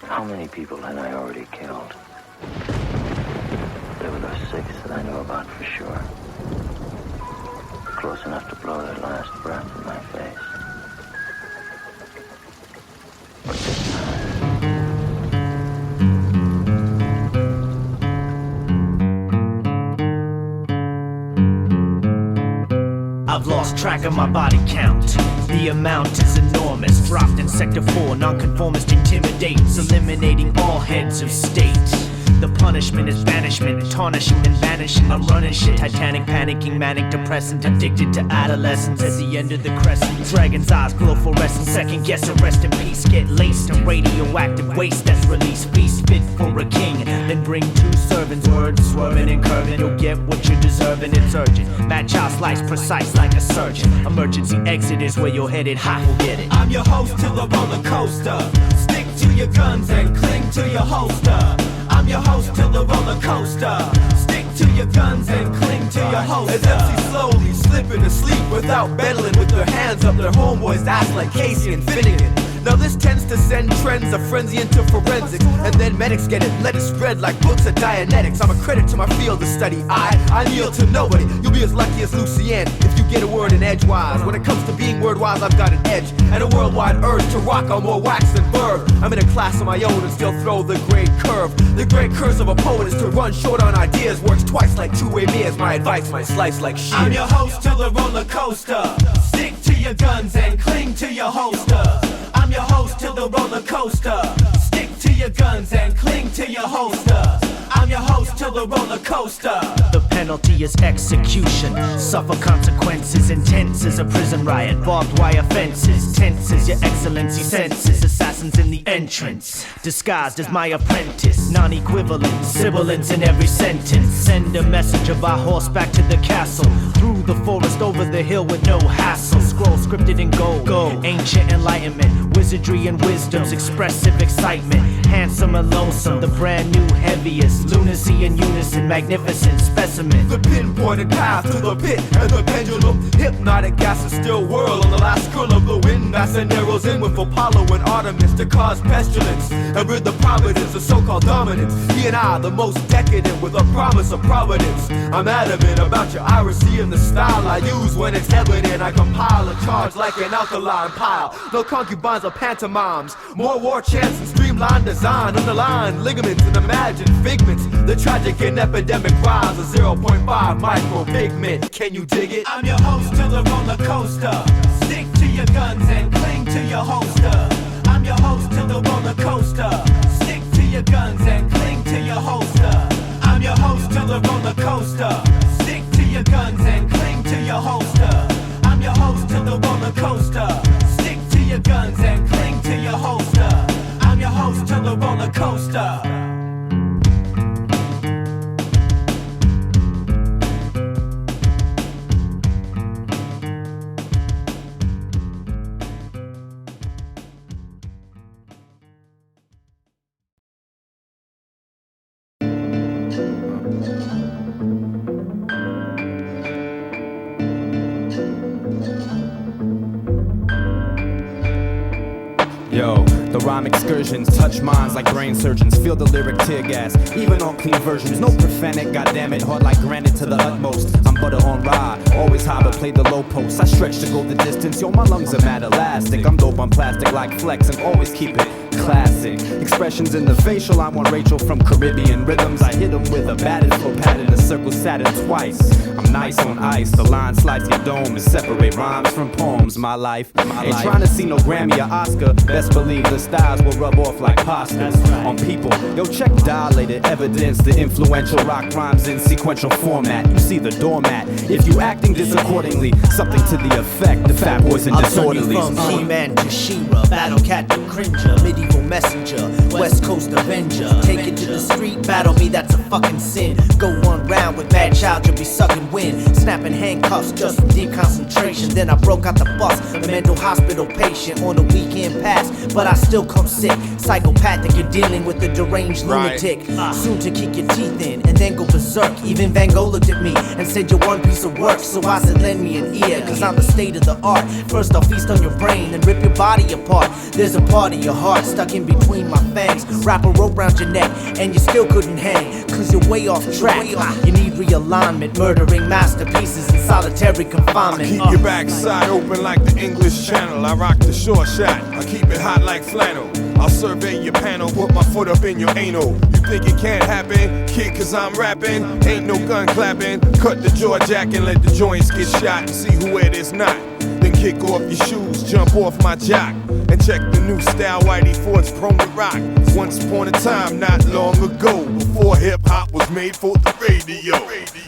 How many people had I already killed? There were those 6 that I knew about for sure. Close enough to blow their last breath in my face. But this time... I've lost track of my body count. The amount is enormous. Dropped in Sector 4, nonconformist intimidates, eliminating all heads of state. The punishment is banishment, tarnishing and vanishing. I'm running shit, Titanic, panicking, manic, depressant, addicted to adolescence. At the end of the crescent, dragon's eyes glow fluorescent. Second guess, rest in peace, get laced in radioactive waste that's released. Feast fit for a king, then bring 2 servants. Words swerving and curving, you'll get what you're deserving. It's urgent, Madchild slice precise like a surgeon. Emergency exit is where you're headed, hot will get it. I'm your host to the roller coaster. Stick to your guns and cling to your holster. I'm your host to the roller coaster. Stick to your guns and cling to your holster. As MCs slowly slipping to sleep without meddling with their hands up their homeboys' ass like Casey and Finnegan. Now this tends to send trends of frenzy into forensics, and then medics get it, let it spread like books of Dianetics. I'm a credit to my field of study. I kneel to nobody. You'll be as lucky as Lucien if you get a word in edgewise. When it comes to being word-wise, I've got an edge and a worldwide urge to rock on more wax than verb. I'm in a class of my own and still throw the grade curve. The great curse of a poet is to run short on ideas. Works twice like two-way mirrors. My advice might slice like shit. I'm your host to the roller coaster. Stick to your guns and cling to your holster. I'm your host to the roller coaster. Stick to your guns and cling to your holster. I'm your host to the roller coaster. The penalty is execution. Suffer consequences intense as a prison riot. Barbed wire fences, tense as your excellency senses. Assassins in the entrance, disguised as my apprentice. Non-equivalent, sibilance in every sentence. Send a messenger by horseback to the castle. Through the forest, over the hill with no hassle. Scroll scripted in gold. Ancient enlightenment, wizardry and wisdom's expressive excitement. Handsome and lonesome, the brand new heaviest. Lunacy in unison, magnificent specimen. The pinpointed path to the pit and the pendulum. Hypnotic gases still whirl on the last curl of the wind. Massa narrows in with Apollo and Artemis to cause pestilence and rid the providence of so-called dominance. He and I, the most decadent with a promise of providence. I'm adamant about your iricy and the style I use when it's evident. I compile a charge like an alkaline pile. No concubines or pantomimes. More war chants and streamlined design. Underlined ligaments and imagined figments. The tragic and epidemic rise of 0.5 micro pigment. Can you dig it? I'm your host to the roller coaster. Stick to your guns and cling to your holster. I'm your host to the roller coaster. Stick to your guns and cling to your holster. I'm your host to the roller coaster. Stick to your guns and cling to your holster. I'm your host to the roller coaster. Stick to your guns and cling to your holster. I'm your host to the roller coaster. Yo, the rhyme excursions touch minds like brain surgeons. Feel the lyric tear gas, even on clean versions. No profanity, goddammit, hard like granite to the utmost. I'm butter on rye, always high but play the low post. I stretch to go the distance, yo, my lungs are mad elastic. I'm dope on plastic like flex and always keep it classic. Expressions in the facial, I want Rachel from Caribbean rhythms. I hit them with a batted flow pattern, the circle Saturn twice. I'm nice on ice, the line slides your dome and separate rhymes from poems. My life ain't trying to see no Grammy or Oscar. Best believe the styles will rub off like pasta on people. Yo, check dilated evidence, the influential rock rhymes in sequential format. You see the doormat. If you acting disaccordingly, something to the effect, the fat boys and disorderlies. From He-Man to She-Ra, Battle Cat to Cringer, Medieval Messenger, West Coast Avenger. Take it to the street, battle me, that's a fucking sin. Go one round with Madchild, you'll be sucking wind. Snapping handcuffs just from deep concentration. Then I broke out the bus, a mental hospital patient on a weekend pass. But I still come sick. Psychopathic, you're dealing with a deranged lunatic. Soon to kick your teeth in and then go berserk. Even Van Gogh looked at me and said you're one piece of work. So I said lend me an ear, cause I'm the state of the art. First I'll feast on your brain and rip your body apart. There's a part of your heart stuck in between my fangs. Wrap a rope round your neck and you still couldn't hang, cause you're way off track. You need realignment, murdering masterpieces in solitary confinement. I keep your backside open like the English Channel. I rock the short shot, I keep it hot like flannel. I'll survey your panel, put my foot up in your anal. You think it can't happen, kid, cause I'm rapping. Ain't no gun clapping, cut the jaw jack and let the joints get shot and see who it is not. Then kick off your shoes, jump off my jock, and check the new style Whitey Ford's prone to rock. Once upon a time, not long ago, before hip-hop was made for the radio.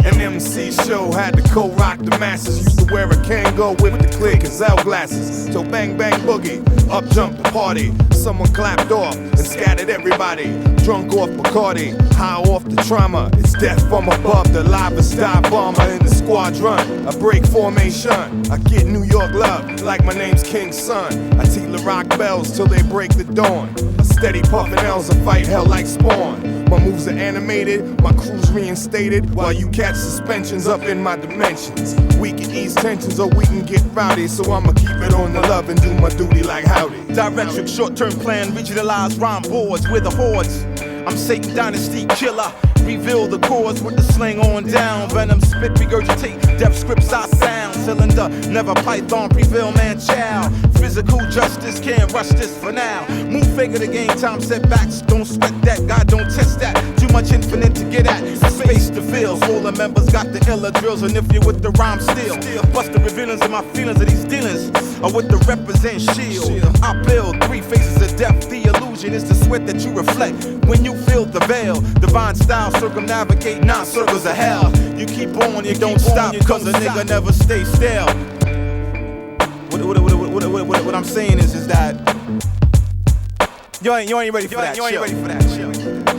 An MC show had to co-rock the masses. Used to wear a Kango with the clear gazelle glasses. So bang bang boogie, up jumped the party. Someone clapped off and scattered everybody. Drunk off Bacardi, high off the trauma. It's death from above, the lava star bomber in the squadron. I break formation, I get New York love like my name's King's son. I teach the rock bells till they break the dawn. A steady puffin' L's, I fight hell like Spawn. My moves are animated, my crew's reinstated, while you catch suspensions up in my dimensions. We can ease tensions or we can get rowdy, so I'ma keep it on the love and do my duty like howdy. Directric short-term plan, regionalized rhyme boards with the hordes. I'm Satan Dynasty killer. Reveal the chords with the sling on down. Venom spit, regurgitate, depth scripts I sound. Cylinder, never python, prevail man child. Physical justice, can't rush this for now. Move figure the game, time setbacks. Don't sweat that, God don't test that. Too much infinite to get at, space to fill. All the members got the iller drills, and if you're with the rhyme still, bust the revealings of my feelings of these dealings. Or with the represent shield. I build 3 phases of depth. The illusion is the sweat that you reflect when you feel the veil. Divine style, circumnavigate 9 circles of hell. You keep on, you don't stop, cause a nigga never stay still. What I'm saying is that you ain't ready for that. You ain't ready for that shit.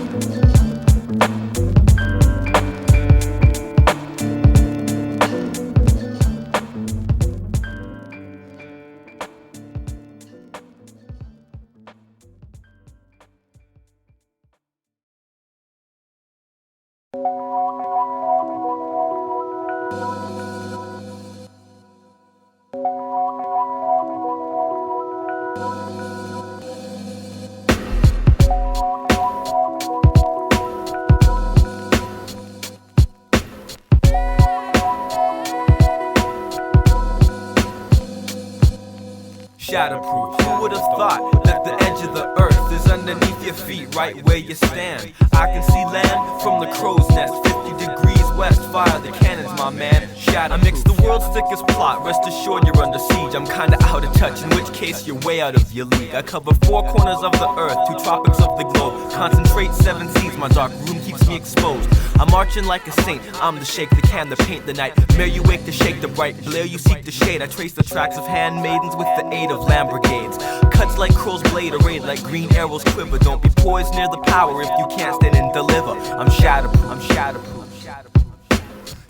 Shatterproof. Who would have thought that the edge of the earth is underneath your feet, right where you stand? I can see land from the crow's nest, 50 degrees west. Fire the cannons, my man. Shatterproof. I mix the world's thickest plot. Rest assured you're under siege. I'm kinda out of touch, in which case you're way out of your league. I cover 4 corners of the earth, 2 tropics of the globe. Concentrate 7 seas. My dark room keeps me exposed. I'm marching like a saint. I'm the shake, the can, the paint, the night. Mere you wake to shake the bright glare. You seek the shade. I trace the tracks of handmaidens with the aid of land brigades. Cuts like crow's blade, arrayed like green arrows quiver. Don't be poised near the power if you can't stand and deliver. I'm shatterproof. I'm shatterproof.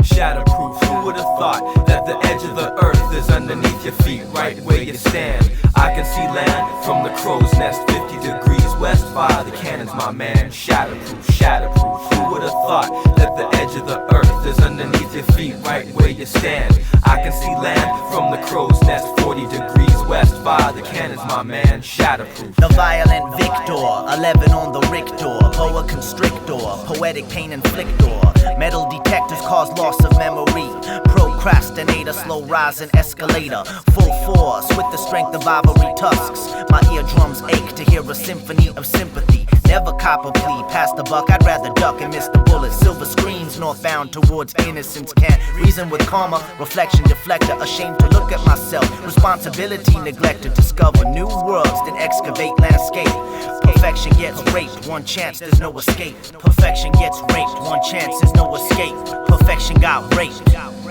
Shatterproof. Who would have thought that the edge of the earth is underneath your feet, right where you stand? I can see land from the crow's nest, 50 degrees west. Fire the cannons, my man. Shatterproof. Shatterproof. Who would have thought that the edge of the earth is underneath your feet, right where you stand? I can see land from the crow's nest, 40 degrees west. Fire the cannons, my man. Shatterproof. The violent victor, 11 on the Richter. Boa constrictor, poetic pain inflictor. Metal detectors cause loss of memory. Procrastinator, slow rise and escalator. Full force with the strength of ivory tusks. My eardrums ache to hear a symphony of sympathy. Never cop a plea, pass the buck, I'd rather duck and miss the bullet. Silver screens northbound towards innocence. Can't reason with karma, reflection deflector. Ashamed to look at myself, responsibility neglected. Discover new worlds, then excavate landscape. Perfection gets raped, one chance, there's no escape. Perfection gets raped, one chance, there's no escape. Perfection got raped,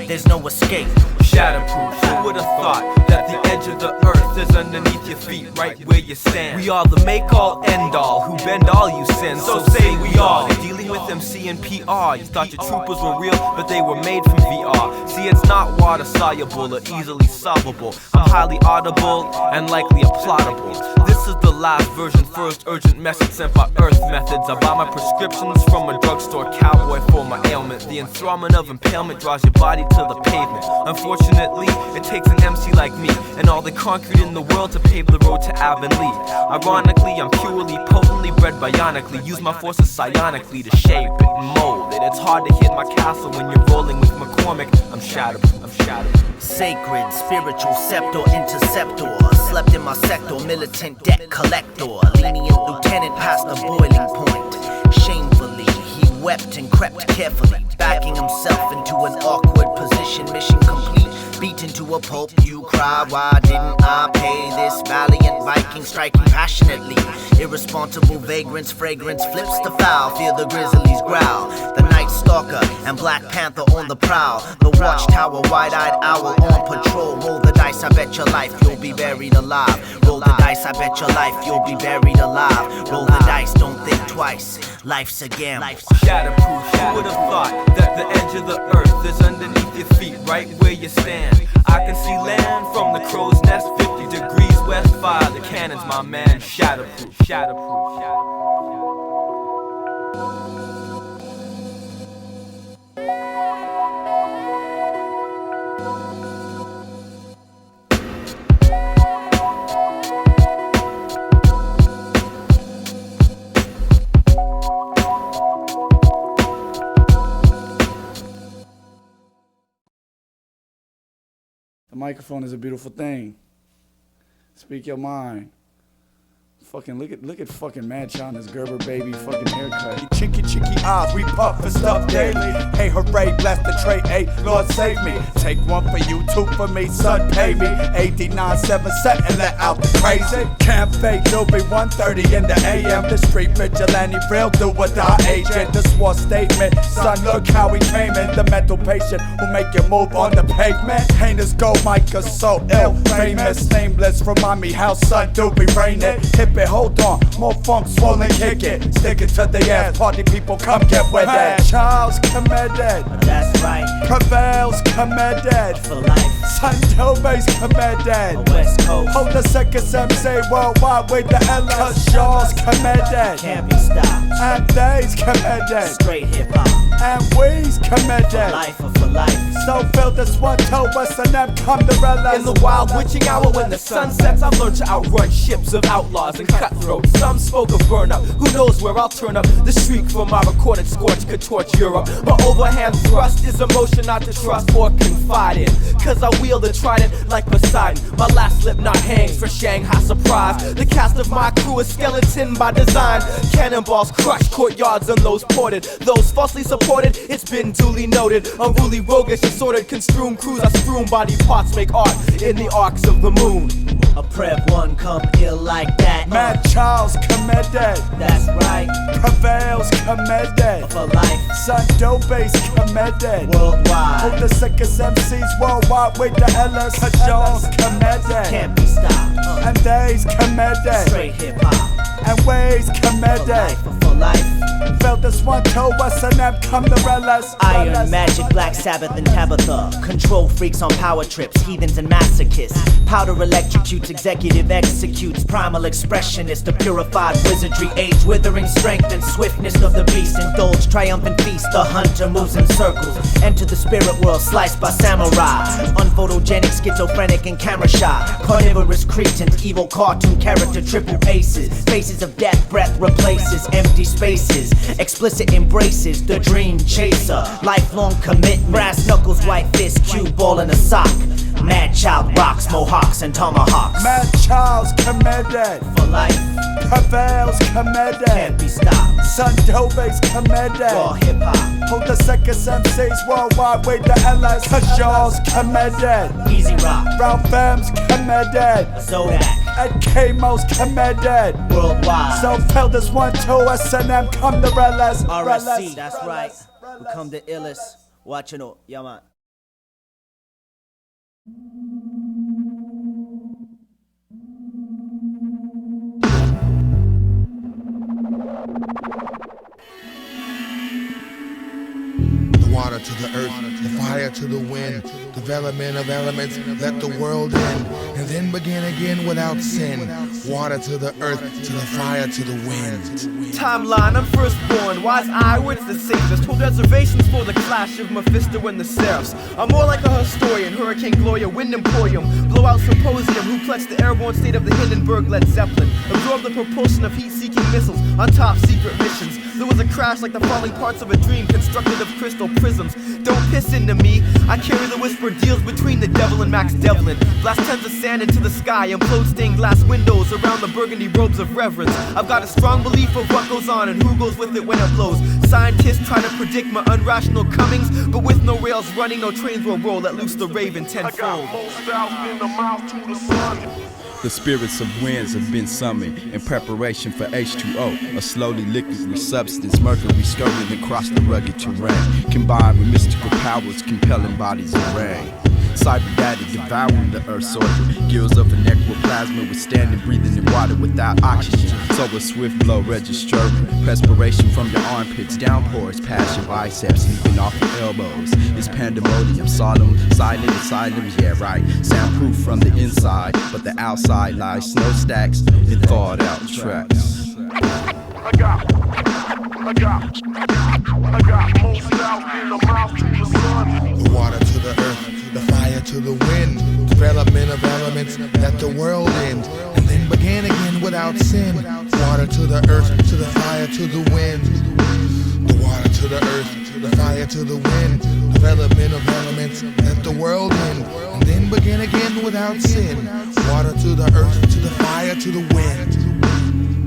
there's no escape. Shatterproof. Who would have thought that the edge of the earth is underneath your feet, right where you stand? We are the make-all, end-all, who bend all you sins, so say we all. Dealing with MC and PR, you thought your troopers were real, but they were made from VR. See, it's not water-soluble or easily solvable. I'm highly audible and likely applaudable. This is the last version, first urgent message sent by Earth Methods. I buy my prescriptions from a drugstore cowboy for my ailment. The enthrallment of impalement draws your body to the pavement. Unfortunately, it takes an MC like me and all the concrete in the world to pave the road to Avonlea. Ironically, I'm purely, potently bred bionically. Use my forces psionically to shape it and mold it. It's hard to hit my castle when you're rolling with McCormick. I'm Shatterproof, I'm Shatterproof. Sacred, spiritual, scepter, interceptor. Slept in my sector, militant debt collector. Lenient lieutenant past the boiling point. Shamefully, he wept and crept carefully, backing himself into an awkward position. Mission complete, beaten to a pulp. You cry, why didn't I pay this? Valiant Viking striking passionately. Irresponsible vagrants, fragrance flips the foul. Feel the grizzlies growl. The Night Stalker and Black Panther on the prowl. The watchtower, wide-eyed owl on patrol. Roll the dice, I bet your life you'll be buried alive. Roll the dice, I bet your life you'll be buried alive. Roll the dice, don't think twice. Life's a gamble. Shatterproof, who would have thought that the edge of the earth is underneath your feet, right where you stand? I can see land from the crow's nest, 50 degrees west, fire the cannons, my man. Shatterproof, Shatterproof, Shatterproof. The microphone is a beautiful thing. Speak your mind. Fucking look at fucking Madchild and his Gerber baby fucking haircut. Cheeky eyes, we puff and stuff daily. Hey, hooray, bless the tray, hey, Lord save me. Take one for you, two for me, son, pay me. 89.7 set and let out the crazy. Can't fake, Doobie, 1:30 in the AM. The street vigilante, real do or die agent. The SWAT statement, son, look how we came in. The mental patient who make you move on the pavement. Heinous gold Micah, so ill, famous, nameless. Remind me how son Doobie brain it. Hip it, hold on, more funk, swollen, kick it. Stick it to the ass, party people come get with it. Madchild's committed, That's right, Prevail's committed, for life. Sundobe's committed. West Coast Hold the second MC worldwide with the Ella. Cause y'all's committed, can't be stopped. and they's committed, Straight hip hop, and we's committed. life or for life. So feel this one, tell S&M come to realize. In the wild witching hour when the sun sets, I've learned to outrun ships of outlaws and cutthroats. Some spoke of burn up, who knows where I'll turn up. The shriek from my recorded scorch could torch Europe. My overhand thrust is emotion not to trust or confide in, cause I wield the trident like Poseidon. My last slip knot hangs for Shanghai surprise. The cast of my crew is skeleton by design. Cannonballs crush courtyards on those ported. Those falsely supported, it's been duly noted. Unruly, roguish, assorted, construed crews. I strewn body parts, make art in the arcs of the moon. A Prep 1 come ill like that. Madchild's committed, That's right, Prevail's committed, for life. Sundobe's committed. Worldwide, Hold the sickest MCs worldwide with the Ellis. Cause y'all's committed, can't be stopped. and they's committed, Straight hip hop, and we's for committed. life or for life. Feel this one, tell S&M come to realize. Iron Magic, Black Sabbath, and Tabitha. Control freaks on power trips, heathens and masochists. Powder electrocutes, executive executes. Primal expressionist, the purified wizardry. Age, withering strength and swiftness of the beast. Indulge, triumphant feast, the hunter moves in circles. Enter the spirit world, sliced by samurai. Unphotogenic, schizophrenic, and camera shy. Carnivorous cretin, evil cartoon character, triple aces. Faces of death, breath replaces empty spaces. Explicit embraces, the dream chaser. Lifelong commitment, brass knuckles, white fist, cue ball in a sock. Madchild rocks, mohawks, and tomahawks. Madchild's committed, For life, Prevail's can't committed, be stopped. Sundobe's committed. Raw hip hop, Hold the sickest MCs worldwide with the Ellis. Cause y'all's committed, easy rock, Ralph M's committed, Zodak, and K-Mo's committed. worldwide. So feel this one, too, S&M come to realize. RSC, that's right. We come to illest. Watching it, yeah man. The water to the earth, the fire to the wind, development of elements, let the world in, and then begin again without sin. Water to the earth, to the fire, to the wind. Timeline, I'm firstborn, wise eye, what's the safest? Hold reservations for the clash of Mephisto and the Seraphs. I'm more like a historian, Hurricane Gloria, Wind Emporium, Blowout Symposium, who clutched the airborne state of the Hindenburg Led Zeppelin, absorb the propulsion of heat-seeking missiles on top secret missions. There was a crash like the falling parts of a dream constructed of crystal prisms. Don't piss into me, I carry the whispered deals between the devil and Max Devlin. Blast tons of sand into the sky, implode stained glass windows around the burgundy robes of reverence. I've got a strong belief of what goes on and who goes with it when it blows. Scientists try to predict my unrational comings, but with no rails running, no trains will roll. Let loose the raven tenfold. The spirits of winds have been summoned in preparation for H2O, a slowly liquid substance, mercury skirting across the rugged terrain, combined with mystical powers compelling bodies of rain. Cyber data devouring the earth's soil, gills of an ectoplasma withstanding breathing in water without oxygen. So a swift blow registering perspiration from your armpits, downpours past your biceps, leaping off your elbows. It's pandemonium, solemn, silent asylums, yeah right. Soundproof from the inside, but the outside lies snowstacks and thawed out tracks. I got most out in the mouth to the sun. The water to the earth, the fire to the wind. Development of elements that the world ends, and then began again without sin. Water to the earth, to the fire, to the wind. The water to the earth, to the fire, to the wind. Development of elements that the world ends, and then began again without sin. Water to the earth, to the fire, to the wind.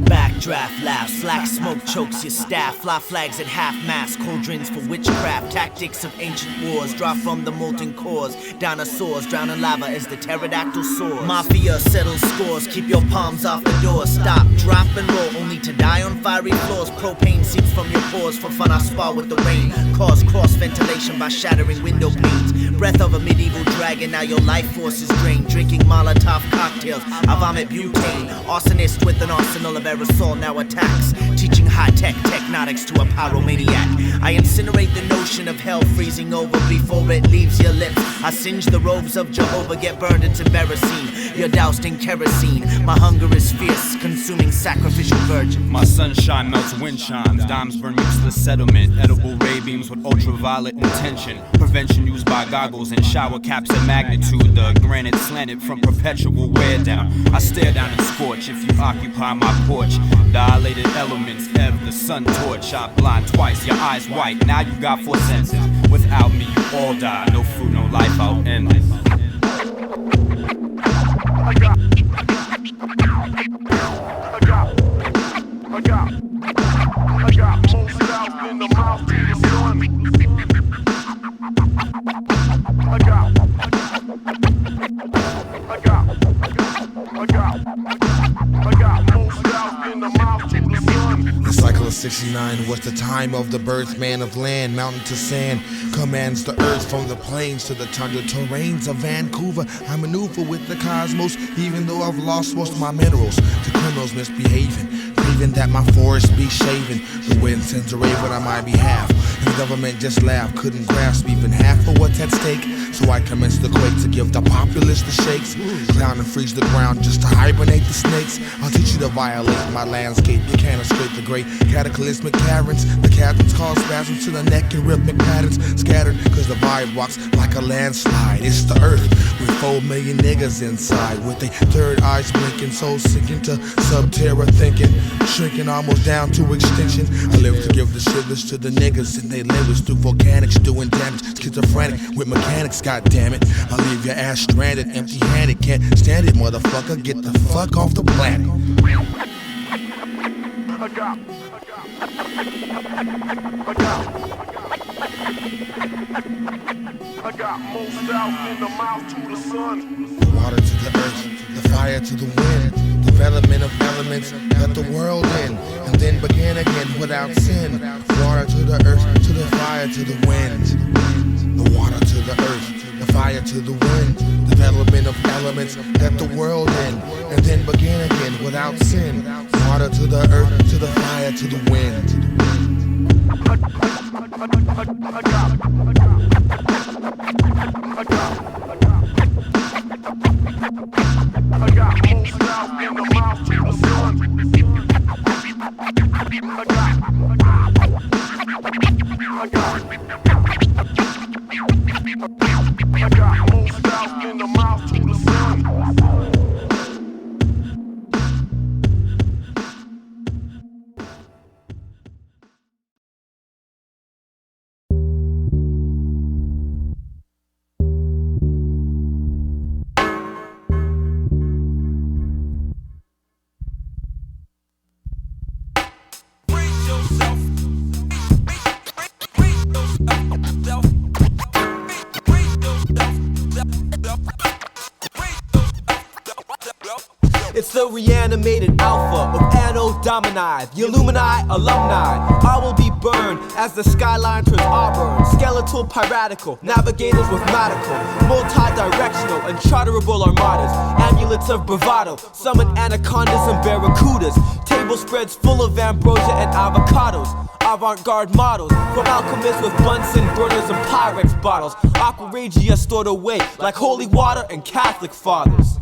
Backdraft laughs, black smoke chokes your staff. Fly flags at half-mast, cauldrons for witchcraft. Tactics of ancient wars, draw from the molten cores. Dinosaurs drown in lava as the pterodactyl soars. Mafia settles scores, keep your palms off the door. Stop, drop and roll, only to die on fiery floors. Propane seeps from your pores, for fun I spar with the rain. Cause cross ventilation by shattering window panes. Breath of a medieval dragon, now your life force is drained. Drinking Molotov cocktails, I vomit butane. Arsonist with an arsenal of aerosol now attacks, teaching high-tech technotics to a pyromaniac. I incinerate the notion of hell freezing over before it leaves your lips. I singe the robes of Jehovah, get burned, it's embarrassing. You're doused in kerosene, my hunger is fierce, consuming sacrificial virgin. My sunshine melts wind chimes, dimes burn useless settlement. Edible ray beams with ultraviolet intention. Prevention used by goggles and shower caps at magnitude. The granite slanted from perpetual wear down. I stare down and scorch if you occupy my porch. Dilated elements, Ev, the sun torch. I blind twice, your eyes white, now you got 4 senses. Without me, you all die. No food, no life, I'll end this. I got most out in the mouth to the sun. I got most out in the mouth to the sun. The cycle of 69 was the time of the birth, man of land, mountain to sand, commands the earth from the plains to the tundra terrains of Vancouver. I maneuver with the cosmos, even though I've lost most of my minerals to criminals misbehaving, craving that my forest be shaven. The wind sends a raven on my behalf, and the government just laughed, couldn't grasp even half of what's at stake. So I commence the quake to give the populace the shakes, clown and freeze the ground just to hibernate the snakes. I'll teach you to violate my landscape, you can't escape the great cataclysmic caverns. The caverns cause spasms to the neck and rhythmic patterns, scattered cause the vibe walks like a landslide. It's the earth with 4 million niggas inside, with their third eyes blinking, souls sinking to sub-terra thinking, shrinking almost down to extinction. I live to give the shivers to the niggas and they livers through volcanics doing damage. Schizophrenic with mechanics, goddammit. I'll leave your ass stranded, empty-handed. Can't stand it, motherfucker. Get the fuck off the planet. I got most out in the mouth to the sun. The water to the earth, the fire to the wind. Development of elements that the world in, and then began again without sin. Water to the earth, to the fire, to the wind. The water to the earth, the fire to the wind. Development of elements that the world in, and then began again without sin. Water to the earth, to the fire, to the wind. I got I got more style in the mouth to the sun. I got more style in the mouth to the sun. It's the reanimated alpha of Anno Domini, the Illuminati alumni. I will be burned as the skyline turns auburn. Skeletal, piratical, navigators with nautical, multi-directional, uncharterable armadas. Amulets of bravado, summon anacondas and barracudas. Table spreads full of ambrosia and avocados. Avant-garde models, from alchemists with Bunsen burners and Pyrex bottles. Aqua Regia stored away like holy water and Catholic fathers.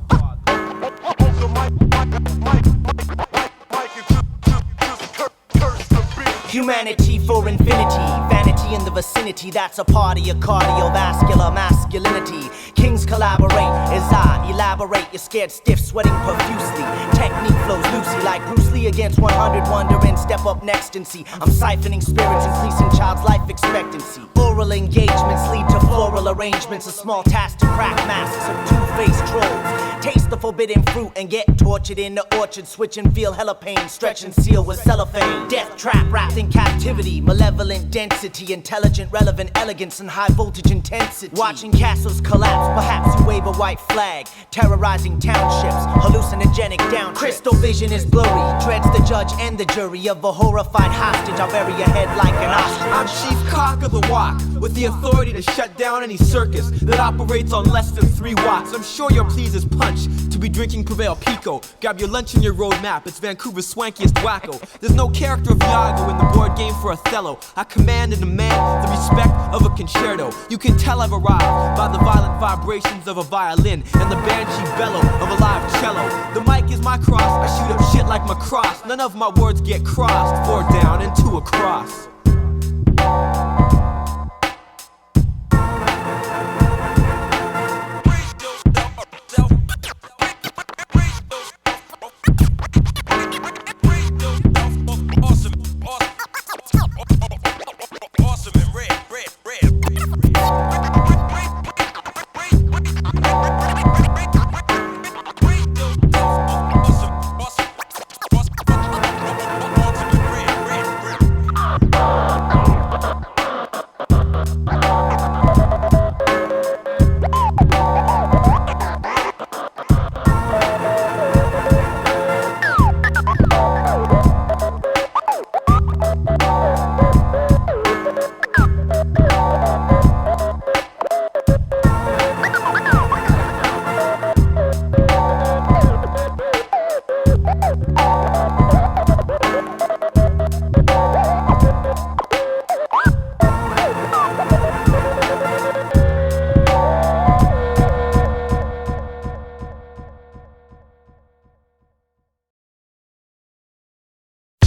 Humanity for infinity, vanity in the vicinity, that's a party of cardiovascular masculinity. Kings collaborate as I elaborate, you're scared stiff, sweating profusely. Technique flows loosely like Bruce Lee against 100, wondering, step up next and see. I'm siphoning spirits, increasing child's life expectancy. Oral engagements lead to floral arrangements, a small task to crack masks of two-faced trolls. Taste the forbidden fruit and get tortured in the orchard, switch and feel hella pain, stretch and seal with cellophane. Death trap wrapped in captivity, malevolent density, intelligent, relevant elegance and high voltage intensity. Watching castles collapse, perhaps you wave a white flag, terrorizing townships, hallucinogenic down trips. Crystal vision is blurry, dreads the judge and the jury of a horrified hostage. I'll bury your head like an ostrich. I'm chief cock of the walk, with the authority to shut down any circus that operates on less than 3 watts. I'm sure your pleas is punch to be drinking Prevail Pico. Grab your lunch in your roadmap, it's Vancouver's swankiest wacko. There's no character of Iago in the board game for Othello. I command and demand the respect of a concerto. You can tell I've arrived by the violent vibrations of a violin and the banshee bellow of a live cello. The mic is my cross, I shoot up shit like my cross. None of my words get crossed, 4 down and 2 across.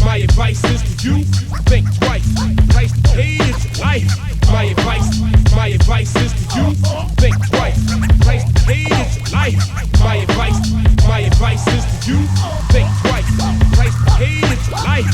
My advice is to you, think twice. Price to pay is your life. My advice is to you, think twice. Price to pay is your life. My advice is to you, think twice. Price to pay is your life.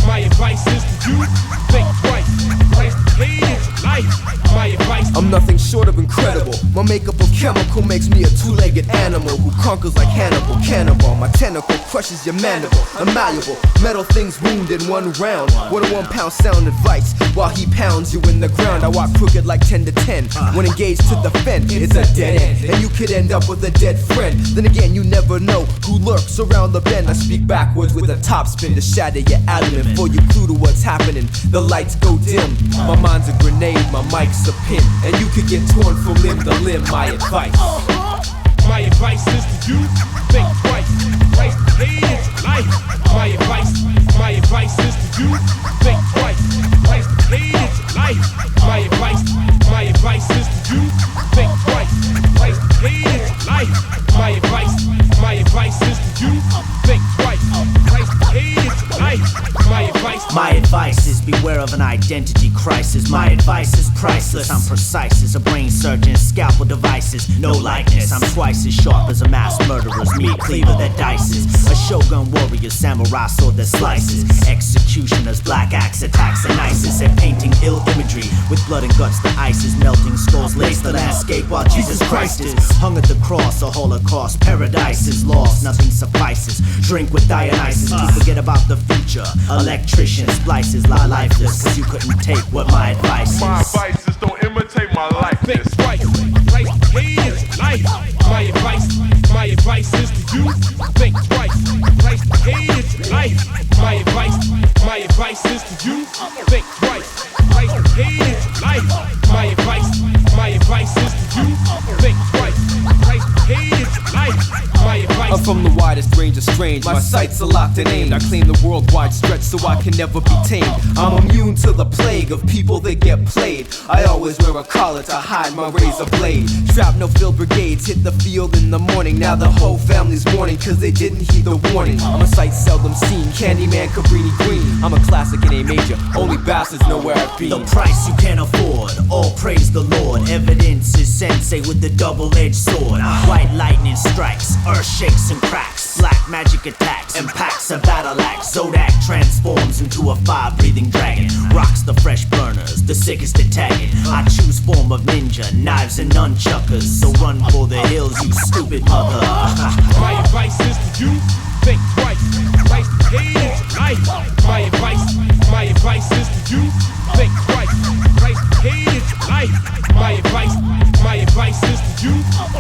My advice is to you, think twice. Price to pay is your life. My advice. I'm nothing short of incredible. My makeup of chemical makes me a 2-legged animal who conquers like Hannibal. Cannibal, my tentacle crushes your mandible. I'm malleable, metal things wound in 1 round. 101 pound sound advice while he pounds you in the ground. I walk crooked like 10 to 10. When engaged to defend, it's a dead end, and you could end up with a dead friend. Then again, you never know who lurks around the bend. I speak backwards with a top spin to shatter your abdomen. Before you clue to what's happening, the lights go dim. My mind's a grenade, my mic's a pin, and you could get torn from limb to limb. My advice. My advice is to you, think twice. Price to pay is your life. My advice is to you, think twice. Price to pay is your life. My advice is to you, think twice. Price to pay is your life. of an identity crisis. My advice is priceless. I'm precise as a brain surgeon, scalpel devices, no likeness. I'm twice as sharp as a mass murderer's meat cleaver that dices. A shogun warrior, samurai sword that slices. Executioners, black axe attacks and ISIS at painting ill imagery with blood and guts. The ice is melting, skulls lace the landscape while Jesus Christ is hung at the cross. A holocaust, paradise is lost. Nothing suffices. Drink with Dionysus. We forget about the future. Electrician splices lie lifeless, cause you couldn't take what my advice is. My advice is don't imitate my likeness. Think twice, price is life. My advice is to you. Think twice, price is life. My advice is to you. Think twice, price is life. My advice is to you. Think twice, price is life. I'm from the widest range of strange. My sights are locked and aimed. I claim the worldwide stretch so I can never be tamed. I'm immune to the plague of people that get played. I always wear a collar to hide my razor blade. Shrapnel-filled brigades hit the field in the morning. Now the whole family's mourning cause they didn't heed the warning. I'm a sight seldom seen, Candyman, Cabrini Green. I'm a classic in A major, only bastards know where I've been. The price you can't afford, all praise the Lord. Evidence is sensei with the double-edged sword. White lightning strikes, earth shakes and cracks. Black magic attacks, impacts a battle axe. Zodak transforms into a fire-breathing dragon. Rocks the fresh burners, the sickest attacking. I choose form of ninja, knives and nunchuckers. So run for the hills, you stupid mother. My advice is to you. Think twice, price is life. My advice is to you. Think twice, price is life. My advice is to you.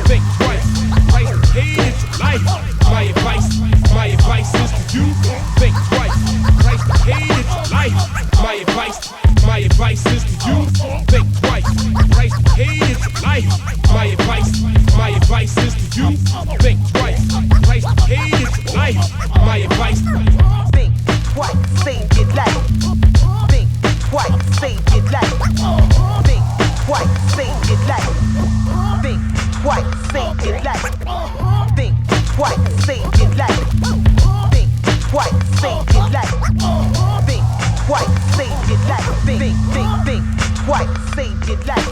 Think twice, price is life. My advice is to you. Think twice, price is life. My advice is to you. Think twice, price is life. My advice is to you. Think twice, price is life. My advice. Think twice, save your life. Think twice, save your life. Think twice, save your life. Think twice, save your life. Think twice, save your life. Think twice, save your life. Think twice, save your life. Think twice, save your life.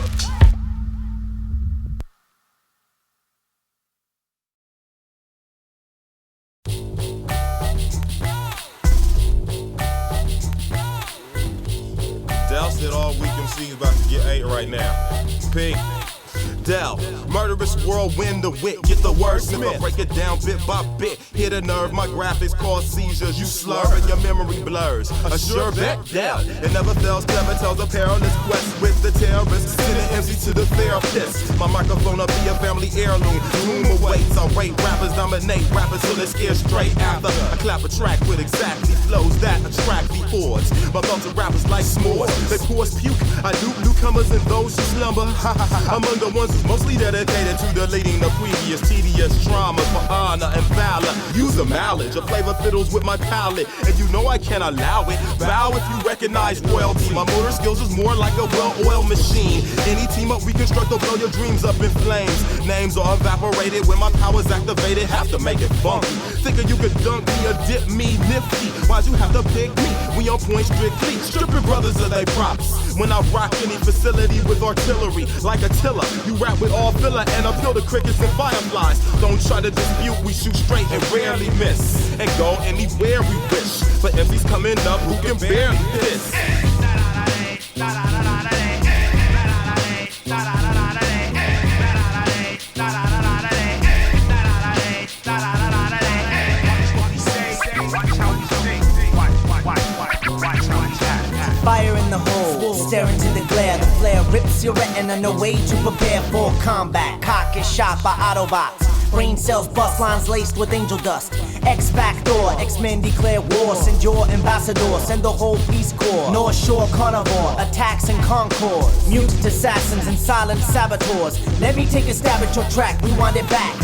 Del said all weak MC's about to get ate right now. Pink. Del, murderous whirlwind, the wit, get the wordsmith. Break it down bit by bit, hit a nerve, my graphics cause seizures. You slur and your memory blurs. A sure bet, Del, it never fails, never tells a perilous quest with the terrorists. Send an MC to the therapist. My microphone will be a family heirloom. Room awaits, I'll rate rappers, dominate rappers till it's scared straight after. I clap a track with exactly flows that attract the odds. My thoughts of rappers like s'mores, they pause puke. I dupe newcomers and those who slumber. Among the ones who's mostly dedicated to deleting the previous tedious traumas for honor and valor. Use the mileage, a flavor fiddles with my palate, and you know I can't allow it. Bow if you recognize royalty. My motor skills is more like a well-oiled machine. Any team up we construct will blow your dreams up in flames. Names are evaporated when my power's activated. Have to make it funky. Thinking you could dunk me or dip me nifty. Why'd you have to pick me? We on point strictly. Stripping brothers of they props. When I rock any facility with artillery, like a tiller, you rap with all filler and appeal to crickets and fireflies. Don't try to dispute, we shoot straight and rarely miss. And go anywhere we wish. For MCs coming up who can barely piss. Fire in the hole, stare into the glare. The flare rips your retina, no way to prepare for combat. Cock is shot by Autobots. Brain cells, bust lines laced with angel dust. X-Factor, X-Men declare war. Send your ambassador, send the whole Peace Corps. North Shore carnivore, attacks and concord. Mutant assassins and silent saboteurs. Let me take a stab at your track, rewind it back.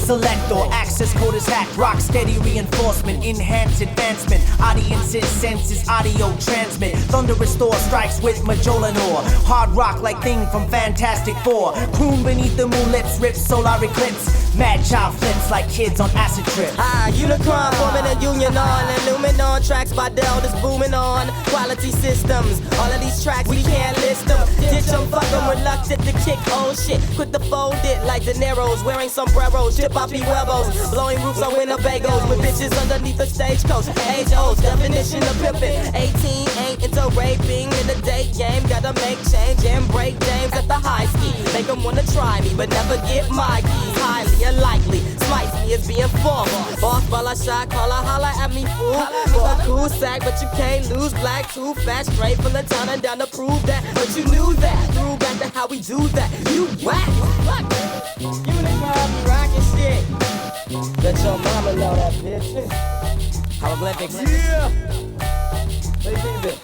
Selector, access code is hacked. Rock steady reinforcement, enhanced advancement. Audiences senses audio transmit. Thunderous store strikes with Majolanor. Hard rock like thing from Fantastic Four. Croon beneath the moon lips, rips solar eclipse. Madchild flips like kids on acid trip. Unicron forming a union on. Illuminon tracks by Dell that's booming on. Quality systems, all of these tracks we can't list them. Ditch them, fuck them, reluctant to kick old shit. Quick to fold it like De Niro's. Wearing sombreros, chip poppy huevos. Blowing roofs on Winnebagos with bitches underneath the stagecoach. Age old, definition of pimpin'. 18 ain't into raping in the date game. Gotta make change and break games at the high ski. Make them wanna try me, but never get my keys. Highly unlikely, slice me as being formal. Boss, ball, I shot, call her, holla at me, fool. For a cool sack, but you can't lose. Black, too fat, straight from the town and down to prove that. But you knew that, threw back to how we do that. You whack, Unicron be rockin' shit. Let your mama know that, bitch. Hieroglyphics. Yeah. What do you think of it?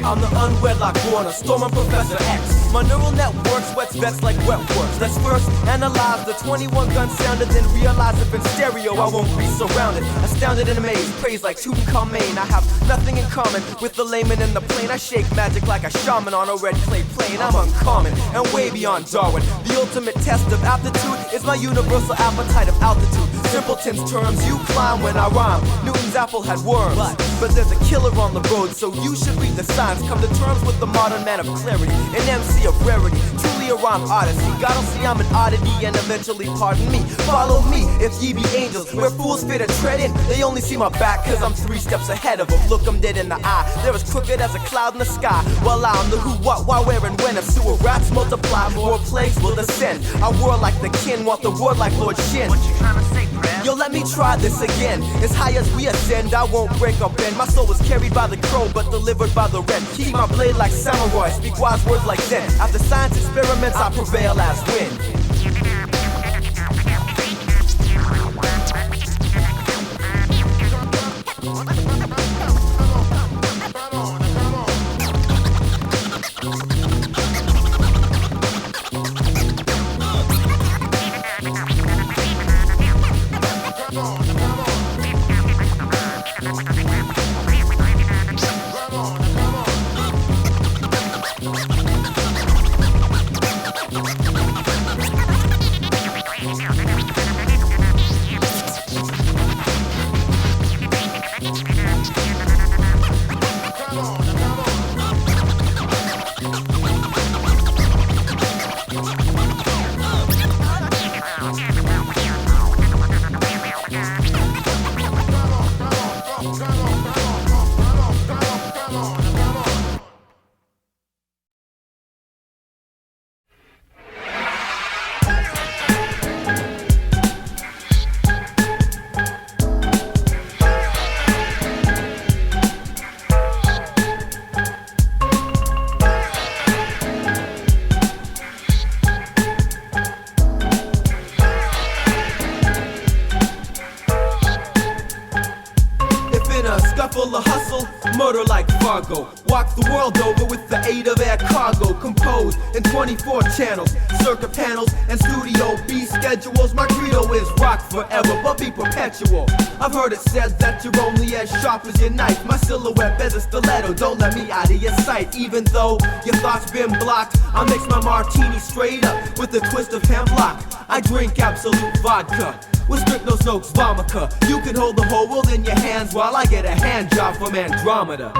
I'm the unwedlock born, storm and Professor X. My neural network sweats vets like wet works. Let's first analyze the 21 gun sound and then realize if in stereo I won't be surrounded. Astounded and amazed, praise like Tutankhamen. I have nothing in common with the layman and the plane. I shake magic like a shaman on a red clay plane. I'm uncommon and way beyond Darwin. The ultimate test of aptitude is my universal appetite of altitude. Simpleton's terms, you climb when I rhyme. Newton's apple had worms, but there's a killer on the road, so you should read the signs. Come to terms with the modern man of clarity, an MC of rarity, truly a rhyme odyssey. God'll see I'm an oddity and eventually pardon me. Follow me if ye be angels, where fools fear to tread in. They only see my back cause I'm 3 steps ahead of them. Look 'em dead in the eye, they're as crooked as a cloud in the sky. Well, I'm the who, what, why, where, and when. If sewer rats multiply, more plagues will descend. I roar like the kin, want the word like Lord Shin. What you trying to say, Brad? Yo, let me try this again. As high as we ascend, I won't break or bend. My soul was carried by the crow, but delivered by the red. Keep my blade like samurai, speak wise words like Zen. After science experiments, I prevail as win. Full of hustle, murder like Fargo. Walk the world over with the aid of air cargo. Composed in 24 channels, circuit panels, and Studio B schedules. My credo is rock forever, but be perpetual. I've heard it said that you're only as sharp as your knife. My silhouette bears a stiletto, don't let me out of your sight. Even though your thoughts been blocked, I mix my martini straight up with a twist of hemlock. I drink absolute vodka with Strychnos Noakes Vomica. You can hold the whole world in your hands while I get a hand job from Andromeda.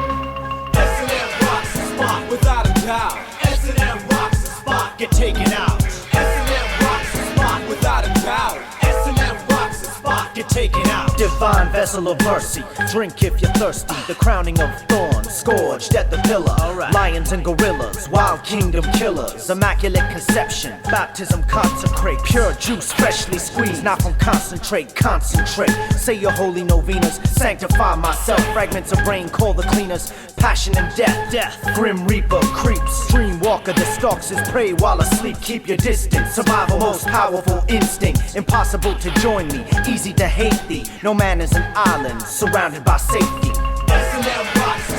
S&M rocks the spot, without a doubt. S&M rocks the spot, get taken out. S&M rocks the spot, without a doubt. S&M rocks the spot, get taken out. Divine vessel of mercy, drink if you're thirsty. The crowning of thorns, scourged at the pillar. Lions and gorillas, wild kingdom killers. Immaculate conception, baptism consecrate. Pure juice, freshly squeezed, not from concentrate. Concentrate, say your holy novenas. Sanctify myself, fragments of brain, call the cleaners. Passion and death, grim reaper creeps. Dreamwalker that stalks his prey while asleep. Keep your distance, survival most powerful instinct. Impossible to join me, easy to hate thee. No man is an island, surrounded by safety. S&M rocks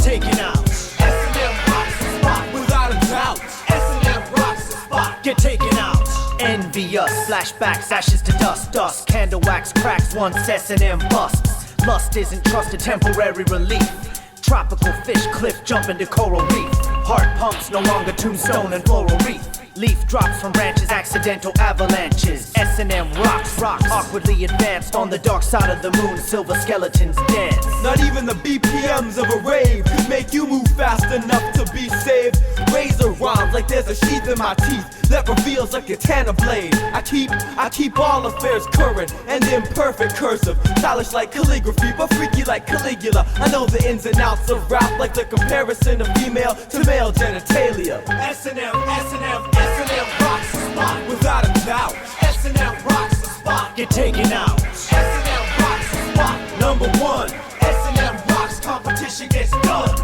taken out. S&M rocks the spot, without a doubt. S&M rocks the spot, Get taken out. Envious, flashbacks, ashes to dust, dust. Candle wax cracks once S&M busts. Lust isn't trusted, temporary relief. Tropical fish, cliff jumping to coral reef. Heart pumps, no longer tombstone and floral wreath. Leaf drops from branches, accidental avalanches. S&M rocks, awkwardly advanced on the dark side of the moon. Silver skeletons dance. Not even the BPMs of a rave could make you move fast enough to be saved. Razor rhymes like there's a sheath in my teeth that reveals a katana blade. I keep all affairs current and imperfect cursive. Stylish like calligraphy, but freaky like Caligula. I know the ins and outs of rap, like the comparison of female to male genitalia. S&M rocks the spot, without a doubt. S&M rocks the spot, Get taken out. S&M rocks the spot, number one. S&M rocks, competition gets done.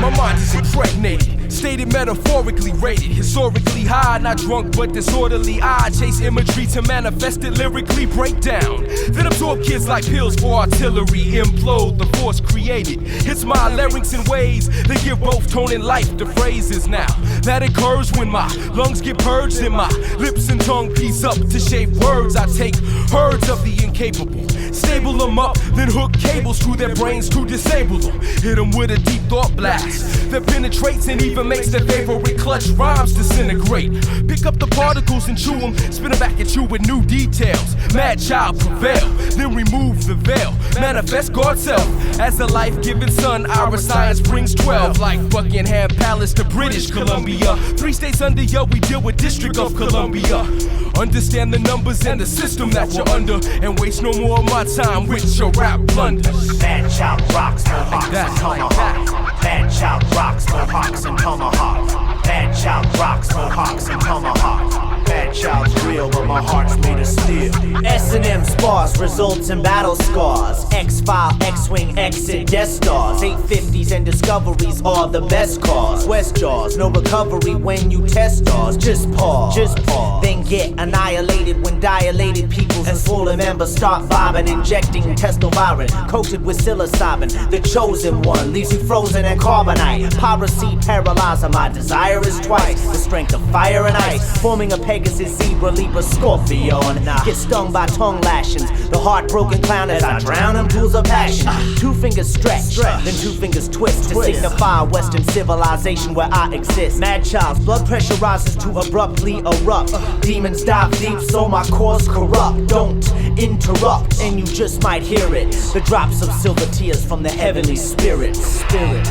My mind is impregnated, stated metaphorically rated, historically high, not drunk but disorderly. I chase imagery to manifest it lyrically, break down, then absorb kids like pills for artillery. Implode the force created. It's my larynx in ways that give both tone and life to phrases. Now that occurs when my lungs get purged and my lips and tongue piece up to shape words. I take herds of the incapable, stable them up, then hook cables through their brains to disable them. Hit them with a deep thought blast that penetrates and even makes their favorite clutch rhymes disintegrate. Pick up the particles and chew them, spin them back at you with new details. Madchild prevail, then remove the veil. Manifest God's self as the life-giving sun. Our science brings 12, like Buckingham Palace to British Columbia. 3 states under ya, we deal with District of Columbia. Understand the numbers and the system that you're under, and waste no more of my time with your rap blunders. Madchild rocks, mohawks and tomahawk. Madchild rocks, mohawks and tomahawk. Madchild rocks, mohawks and tomahawk. Madchild's real, but my heart's made of steel. S&M spars, results in battle scars. X-File, X-Wing, exit Death Stars. 850s and discoveries are the best cars. West Jaws, no recovery when you test stars. Just pause, then get annihilated when dilated peoples and swollen members start vibing. Injecting testovirin, coated with psilocybin. The chosen one leaves you frozen and carbonite. Piracy paralyzer, my desire is twice the strength of fire and ice. Forming a Pegasus, Zebra, Libra, Scorpion. Get stung by tongue lashings. The heartbroken clown as I drown in pools of passion. 2 fingers stretch, then 2 fingers twist to signify Western civilization where I exist. Madchild's blood pressure rises to abruptly erupt. Demons dive deep, so my core's corrupt. Don't interrupt, and you just might hear it. The drops of silver tears from the heavenly spirit. Spirit.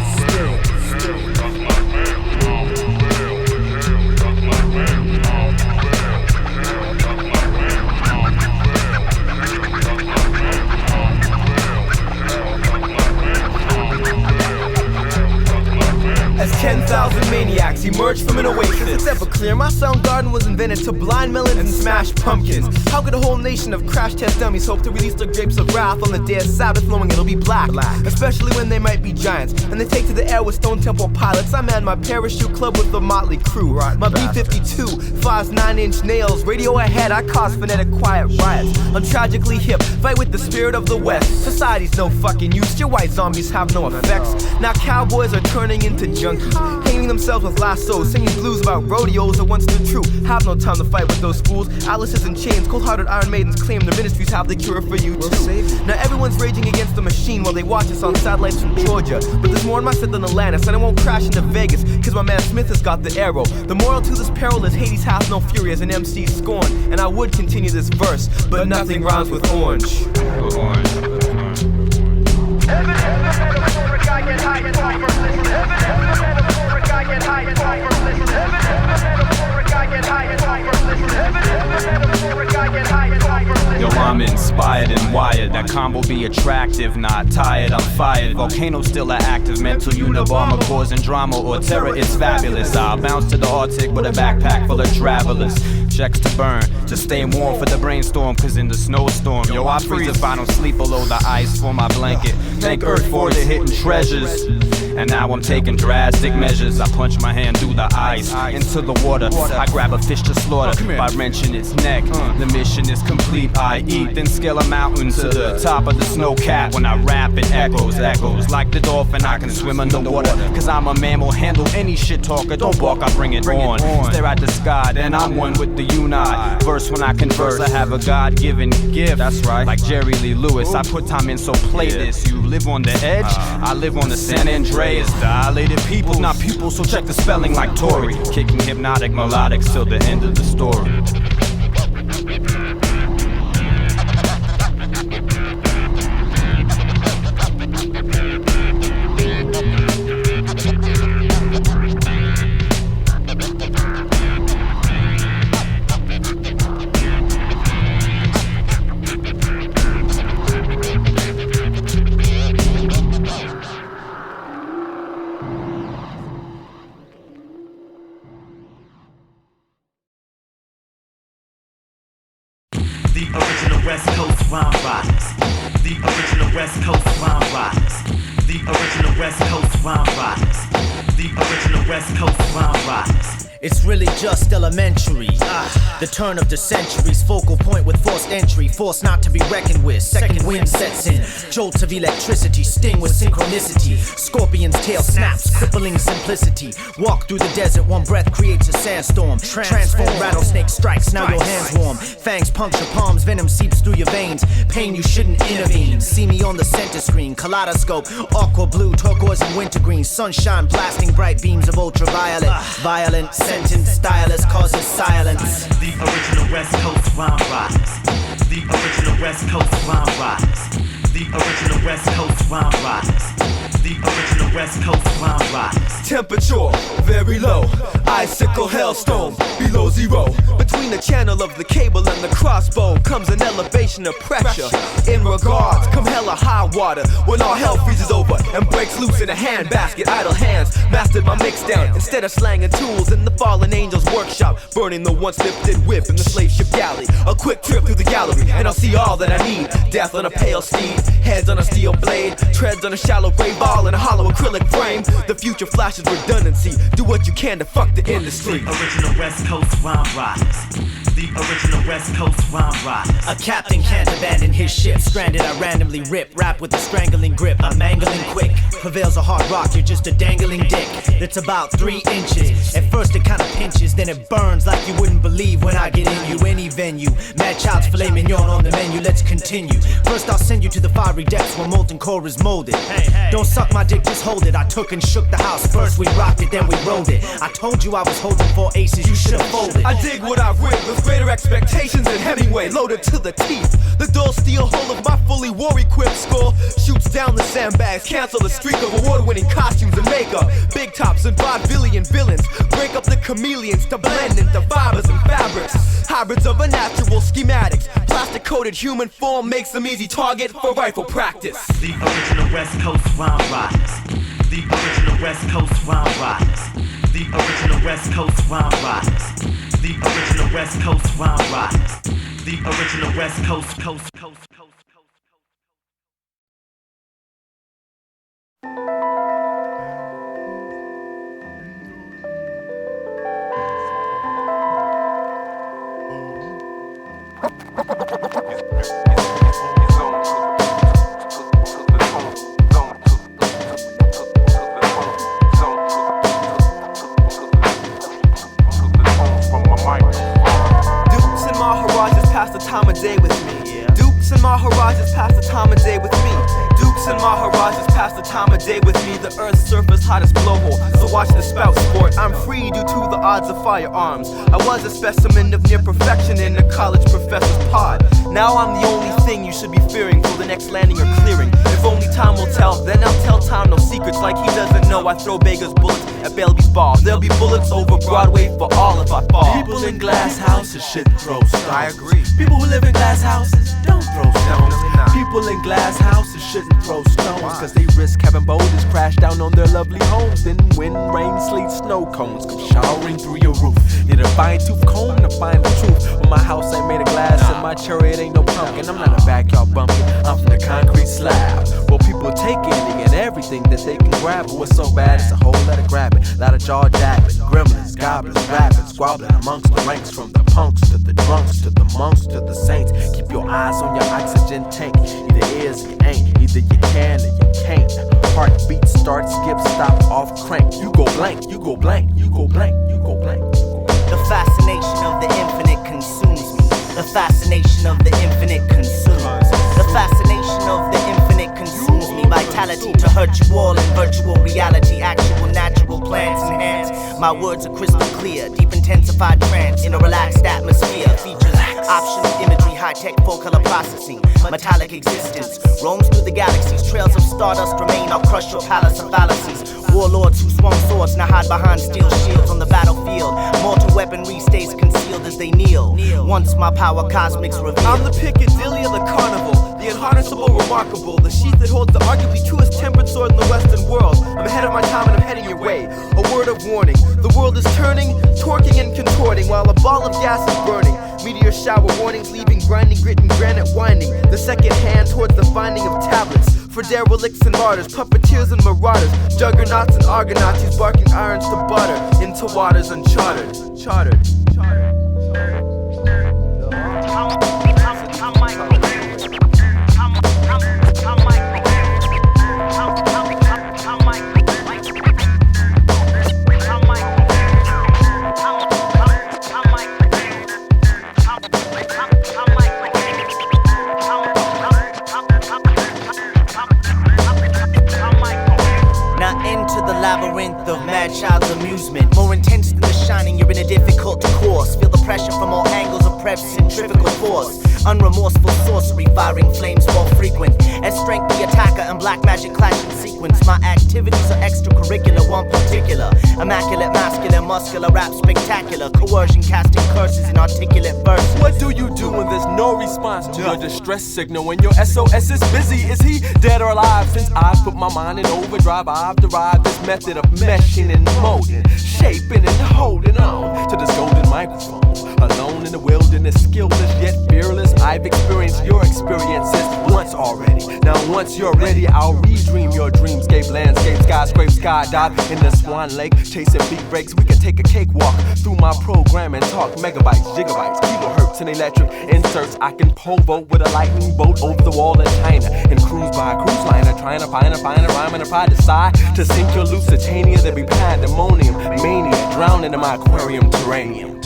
As 10,000 maniacs emerge from an oasis, it's ever clear my sound garden was invented to blind melons and smash pumpkins. How could a whole nation of crash test dummies hope to release the grapes of wrath on the day of Sabbath, knowing it'll be black? Especially when they might be giants, and they take to the air with Stone Temple pilots. I man my parachute club with the motley crew. My B-52 fires 9-inch nails. Radio ahead, I cause phonetic quiet riots. I'm tragically hip, fight with the spirit of the West. Society's no fucking use, your white zombies have no effects. Now cowboys are turning into junkies, hanging themselves with lassos, singing blues about rodeos that once stood true. Have no time to fight with those fools. Alice's in chains, cold-hearted Iron Maidens claim the ministries have the cure for you too. Now everyone's raging against the machine while they watch us on satellites from Georgia. But there's more in my set than Atlantis, and I won't crash into Vegas, cause my man Smith has got the arrow. The moral to this peril is Hades hath no fury as an MC scorn. And I would continue this verse, but nothing rhymes with orange. I get high and talk first. I'm inspired and wired. That combo be attractive, not tired, I'm fired. Volcano still are active, mental Unabomber causing drama or terror, it's fabulous. I'll bounce to the Arctic with a backpack full of travelers. Checks to burn, to stay warm for the brainstorm, cause in the snowstorm, yo, I freeze if I don't sleep below the ice for my blanket. Thank Earth for the hidden treasures. And now I'm taking drastic measures. I punch my hand through the ice into the water. I grab a fish to slaughter by wrenching its neck. The mission is complete. I eat, then scale a mountain to the top of the snow cap. When I rap, it echoes like the dolphin. I can swim underwater, cause I'm a mammal. Handle any shit talker. Don't balk, I bring it on. Stare at the sky, then I'm one with the unite. Verse when I converse, I have a God-given gift. That's right, like Jerry Lee Lewis. I put time in, so play this. You live on the edge, I live on the San Andreas. Dilated people, not people, so check the spelling like Tory. Kicking hypnotic melodics till the end of the story. The original West Coast rhyme riders. The original West Coast rhyme riders. The original West Coast rhyme riders. The original West Coast rhyme riders. It's really just elementary. The turn of the centuries, focal point with forced entry, force not to be reckoned with. Second wind sets in, jolts of electricity, sting with synchronicity. Scorpion's tail snaps, crippling simplicity. Walk through the desert, one breath creates a sandstorm. Transform, rattlesnake strikes, now your hands warm. Fangs puncture palms, venom seeps through your veins. Pain you shouldn't intervene. See me on the center screen, kaleidoscope, aqua blue, turquoise and wintergreen. Sunshine blasting bright beams of ultraviolet. Violent sentence, stylus causes silence. The original West Coast rhyme riders. The original West Coast rhyme riders. The original West Coast rhyme riders. The original West Coast rhyme riders. Temperature very low, icicle hailstone below zero. Between the channel of the cable and the crossbow comes an elevation of pressure. In regards, come hella high water when all hell freezes over and breaks loose in a handbasket. Idle hands mastered my mix down instead of slanging tools in the fallen angel's workshop, burning the once lifted whip in the slave ship galley. A quick trip through the gallery and I'll see all that I need. Death on a pale steed, heads on a steel blade, treads on a shallow gray ball in a hollow acrylic frame. The future flashes redundancy. Do what you can to fuck the industry. The original West Coast rhyme riders. The original West Coast rhyme riders. A captain can't abandon his ship. Stranded, I randomly rip. Rap with a strangling grip. I'm mangling quick. Prevails a hard rock, you're just a dangling dick. That's about 3 inches. At first it kinda pinches, then it burns like you wouldn't believe when I get in you. Any venue. Madchild's filet mignon on the menu. Let's continue. First I'll send you to the fiery depths where molten core is molded. Don't suck my dick, just hold it. I took and shook the house. First we rocked it, then we rolled it. I told you I was holding 4 aces, you should've folded. I dig what I read with greater expectations than Hemingway, loaded to the teeth. The dull steel hull of my fully war-equipped skull shoots down the sandbags, cancel the streak of award-winning costumes and makeup. Big tops and vaudevillian villains break up the chameleons to blend into fibers and fabrics. Hybrids of unnatural schematics. Plastic-coated human form makes them easy target for rifle practice. The original West Coast rhyme riders. The original West Coast rhyme riders. The original West Coast rhyme riders. The original West Coast rhyme riders. The original West Coast, coast. Pass the time of day with me. Dukes and Maharajas pass the time of day with me. Dukes and Maharajas pass the time of day with me. The earth's surface hottest blowhole, so watch the spout sport. I'm free due to the odds of firearms. I was a specimen of near perfection in a college professor's pod. Now I'm the only thing you should be fearing for the next landing or clearing. If only time will tell, then I'll tell time no secrets like he doesn't know. I throw Vega's bullets at Belby's ball. There'll be bullets over Broadway for all if I fall. People in glass houses shouldn't throw stones. I agree. People who live in glass houses don't throw stones. People in glass houses shouldn't throw stones, cause they risk having boulders crash down on their lovely homes. Then wind, rain, sleet, snow cones come showering through your roof. Need a fine tooth comb to find the truth. Well, my house ain't made of glass and my chariot ain't no pumpkin. I'm not a backyard bumpkin, I'm from the concrete slab. Well, people take anything and everything that they can grab. But what's so bad, it's a whole lot of grabbing. Lot of jaw jabbing, gremlins, goblins, rapping, squabbling amongst the ranks. From the punks to the drunks to the monks to the saints. Keep your eyes on your oxygen tank. Either is or you ain't, either you can or you can't. Heartbeat, start, skip, stop, off, crank. You go blank, you go blank, you go blank, you go blank. The fascination of the infinite consumes me. The fascination of the infinite consumes. The fascination of the infinite consumes me. Vitality to hurt you all in virtual reality. Actual natural plants enhance. My words are crystal clear. Deep intensified trance in a relaxed atmosphere. Features optional imagery, high-tech full-color processing. Metallic existence roams through the galaxies. Trails of stardust remain. I'll crush your palace of fallacies. Warlords who swung swords now hide behind steel shields on the battlefield. Mortal weaponry stays concealed as they kneel. Once my power cosmics reveal. I'm the Piccadilly of the carnival, the unharnessable, remarkable, the sheath that holds the arguably truest tempered sword in the Western world. I'm ahead of my time and I'm heading your way. A word of warning: the world is turning, torquing and contorting while a ball of gas is burning. Meteor shower warnings, leaving grinding grit and granite winding. The second hand towards the finding of tablets for derelicts and martyrs, puppeteers and marauders, juggernauts and argonauts, who's barking irons to butter into waters uncharted. Chartered. Labyrinth of Madchild's amusement. More intense than the shining, you're in a difficult course. Feel the pressure from all angles of prep centrifugal force. Unremorseful sorcery, firing flames more frequent. As strength the attacker and black magic clash in sequence. My activities are extracurricular, one particular. Immaculate, masculine, muscular, rap spectacular. Coercion casting curses in articulate verses. What do you do when there's no response to your distress signal? When your SOS is busy, is he dead or alive? Since I put my mind in overdrive, I've derived this method of meshing and molding, shaping and holding on to this golden microphone. Alone in the wilderness, skillless yet fearless. I've experienced your experiences once already. Now once you're ready, I'll redream your dreamscape, landscape, skyscrape, skydive in the Swan Lake, chasing beat breaks. We can take a cakewalk through my program and talk megabytes, gigabytes, kilohertz and electric inserts. I can povo with a lightning bolt over the wall in China and cruise by a cruise liner, trying to find a rhyme and apply decide to sink your Lusitania. There be pandemonium, mania, drowning in my aquarium, terranium.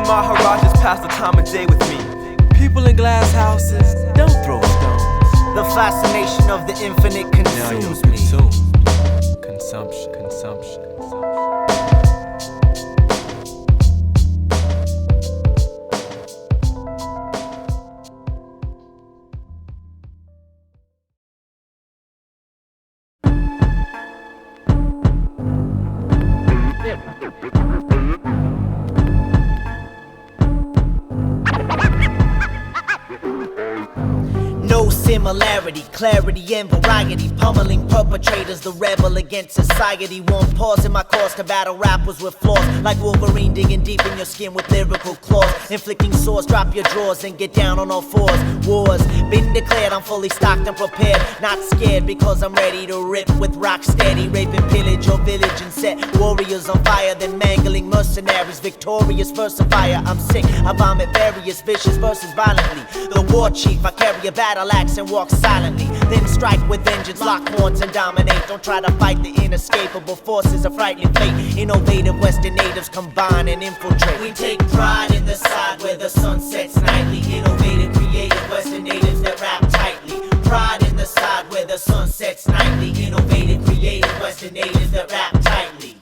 Maharajas pass the time of day with me. People in glass houses don't throw stones. The fascination of the infinite consumes me. Consumption. Similarity, clarity, and variety. Pummeling perpetrators, the rebel against society. Won't pause in my course to battle rappers with flaws. Like Wolverine digging deep in your skin with lyrical claws. Inflicting sores, drop your drawers and get down on all fours. Wars been declared, I'm fully stocked and prepared. Not scared because I'm ready to rip with rock steady. Rape and pillage your village and set warriors on fire. Then mangling mercenaries, victorious versifier. I'm sick, I vomit various vicious verses violently. The war chief, I carry a battle axe and walk silently, then strike with vengeance, lock horns and dominate. Don't try to fight the inescapable forces of frightening fate. Innovative Western natives combine and infiltrate. We take pride in the side where the sun sets nightly. Innovative, creative Western natives that rap sun sets nightly. Innovative, creative, Western natives that rap tightly.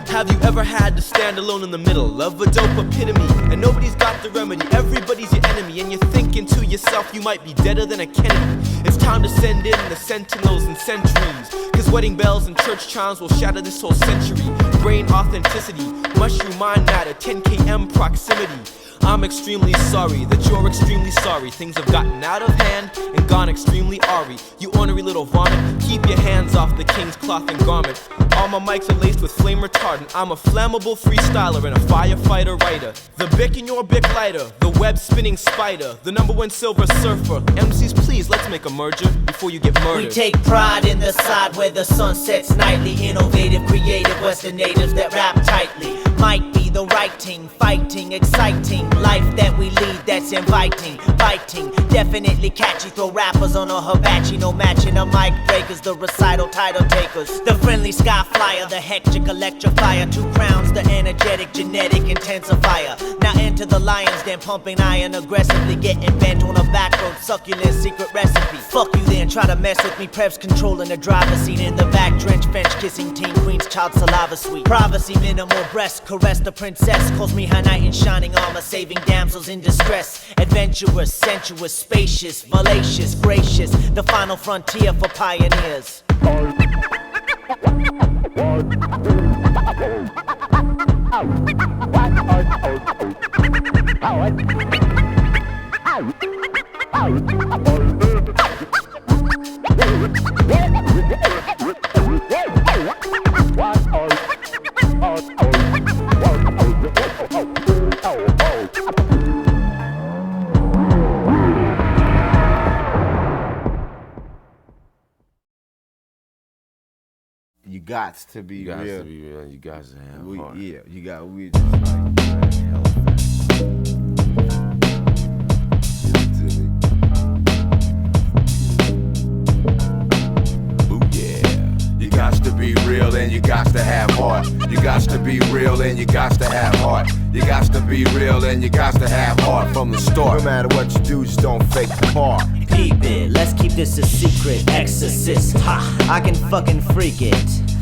Have you ever had to stand alone in the middle of a dope epitome? And nobody's got the remedy, everybody's your enemy. And you're thinking to yourself, you might be deader than a Kennedy. It's time to send in the sentinels and sentries, cause wedding bells and church chimes will shatter this whole century. Brain authenticity, mushroom mind matter, 10 km proximity. I'm extremely sorry that you're extremely sorry. Things have gotten out of hand and gone extremely awry. You ornery little vomit, keep your hands off the king's cloth and garment. All my mics are laced with flame retardant. I'm a flammable freestyler and a firefighter writer. The Bic in your Bic lighter, the web spinning spider, the #1 silver surfer. MCs, please, let's make a merger before you get murdered. We take pride in the side where the sun sets nightly. Innovative, creative, Western natives that rap tightly. Might be the writing, fighting, exciting life that we lead that's inviting, biting, definitely catchy. Throw rappers on a hibachi, no matching the mic breakers, the recital title takers, the friendly sky flyer, the hectic electrifier, 2 crowns, the energetic genetic intensifier. Now enter the lions, then pumping iron aggressively, getting bent on a back road, succulent secret recipe. Fuck you then, try to mess with me, Prev's controlling the driver's seat in the back, drench, bench, kissing teen queen's child saliva sweet. Privacy minimal, breast caress the princess, calls me her knight in shining armor, saving damsels in distress. Adventurous, sensuous, spacious, valacious, gracious, the final frontier for pioneers. You got to be real. You got to be real. You got to have heart. Yeah, you got. We just like hell. You got to be real and you got to have heart. You got to be real and you got to have heart. You got to be real and you got to have heart from the start. No matter what you do, just don't fake the part. Peep it, let's keep this a secret. Exorcist, ha, I can fucking freak it.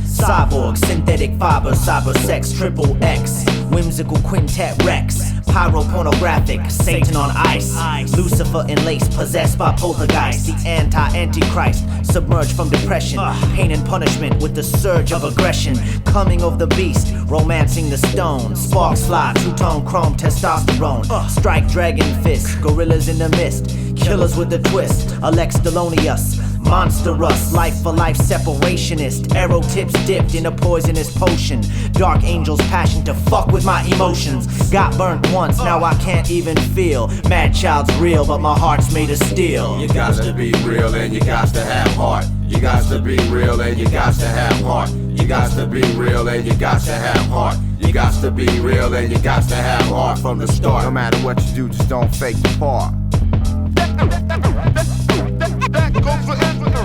Cyborg, synthetic fiber, cyber sex, triple X, whimsical quintet Rex, pyro pornographic, Satan on ice, Lucifer in lace, possessed by poltergeist, the anti-antichrist, submerged from depression, pain and punishment with the surge of aggression, coming of the beast, romancing the stone, sparks fly, two-tone chrome, testosterone, strike dragon fist, gorillas in the mist, killers with a twist, Alex Delonius, monstrous, life for life separationist, arrow tips dipped in a poisonous potion, dark angel's passion to fuck with my emotions, got burnt once, now I can't even feel, Madchild's real but my heart's made of steel. You got to be real and you got to have heart. You got to be real and you got to have heart. You got to be real and you got to have heart. You got to be real and you got to have heart from the start. No matter what you do, just don't fake the part. That goes for anybody.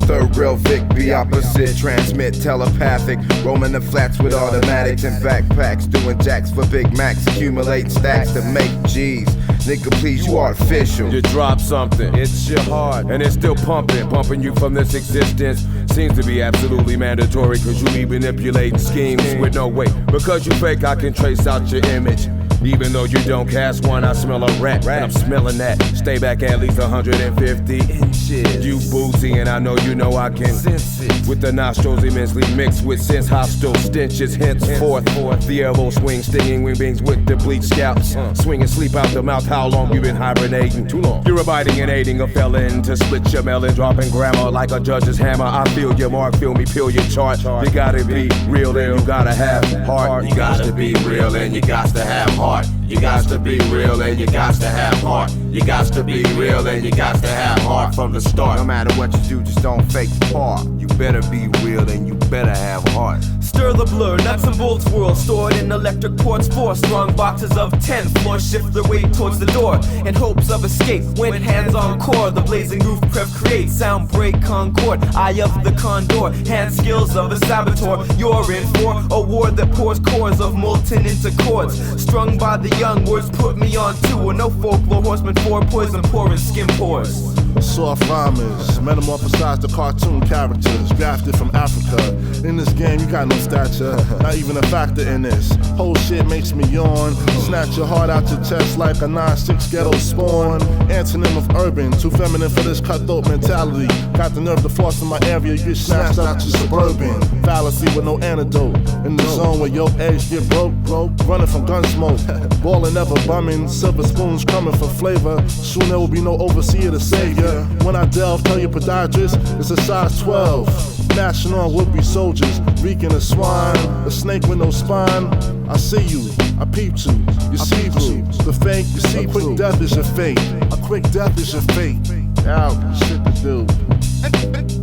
Third real Vic, be opposite, transmit telepathic, roaming the flats with automatics and backpacks, doing jacks for Big Macs, accumulate stacks to make G's. Nigga, please, you artificial. You drop something, it's your heart, and it's still pumping you from this existence. Seems to be absolutely mandatory, cause you be manipulating schemes with no weight. Because you fake, I can trace out your image. Even though you don't cast one, I smell a rat, and I'm smelling that. Stay back at least 150 inches. You boozy, and I know you know I can sense it. With the nostrils immensely mixed with sense hostile stenches. Henceforth, the elbow swing, stinging wing beams with the bleach scalps. Swing and sleep out the mouth. How long you been hibernating? Too long. You're abiding and aiding a felon to split your melon, dropping grammar like a judge's hammer. I feel your mark, feel me, peel your chart. You gotta be real and you gotta have heart. You gotta be real and you got to have heart. You got to be real and you got to have heart. You got to be real and you got to have heart from the start. No matter what you do, just don't fake the part. You better be real and you better have heart. Stir the blur, nuts and bolts whirl, stored in electric ports. 4 strong boxes of 10 floors shift their weight towards the door in hopes of escape. When hands on core, the blazing roof prev creates sound break concord. Eye of the condor, hand skills of a saboteur. You're in for a war that pours cores of molten into chords. Strung by the young, words put me on tour. No folklore horseman for poison pouring skin pores. Soft rhymers, metamorphosized the cartoon characters, grafted from Africa. In this game, you got no stature, not even a factor in this. Whole shit makes me yawn. Snatch your heart out your chest like a 9-6 ghetto spawn. Antonym of urban, too feminine for this cutthroat mentality. Got the nerve to floss in my area, you get snatched out your suburban. Fallacy with no antidote. In the zone where your eggs get broke, running from gun smoke. Ballin' never bumming, silver spoons coming for flavor. Soon there will be no overseer to save ya. When I delve, tell your podiatrist it's a size 12. Gnashing on would-be soldiers, reeking of swine. A snake with no spine. I see you, I peep you, you see through. The fake, you see, quick death is your fate. A quick death is your fate. Out, shit to do.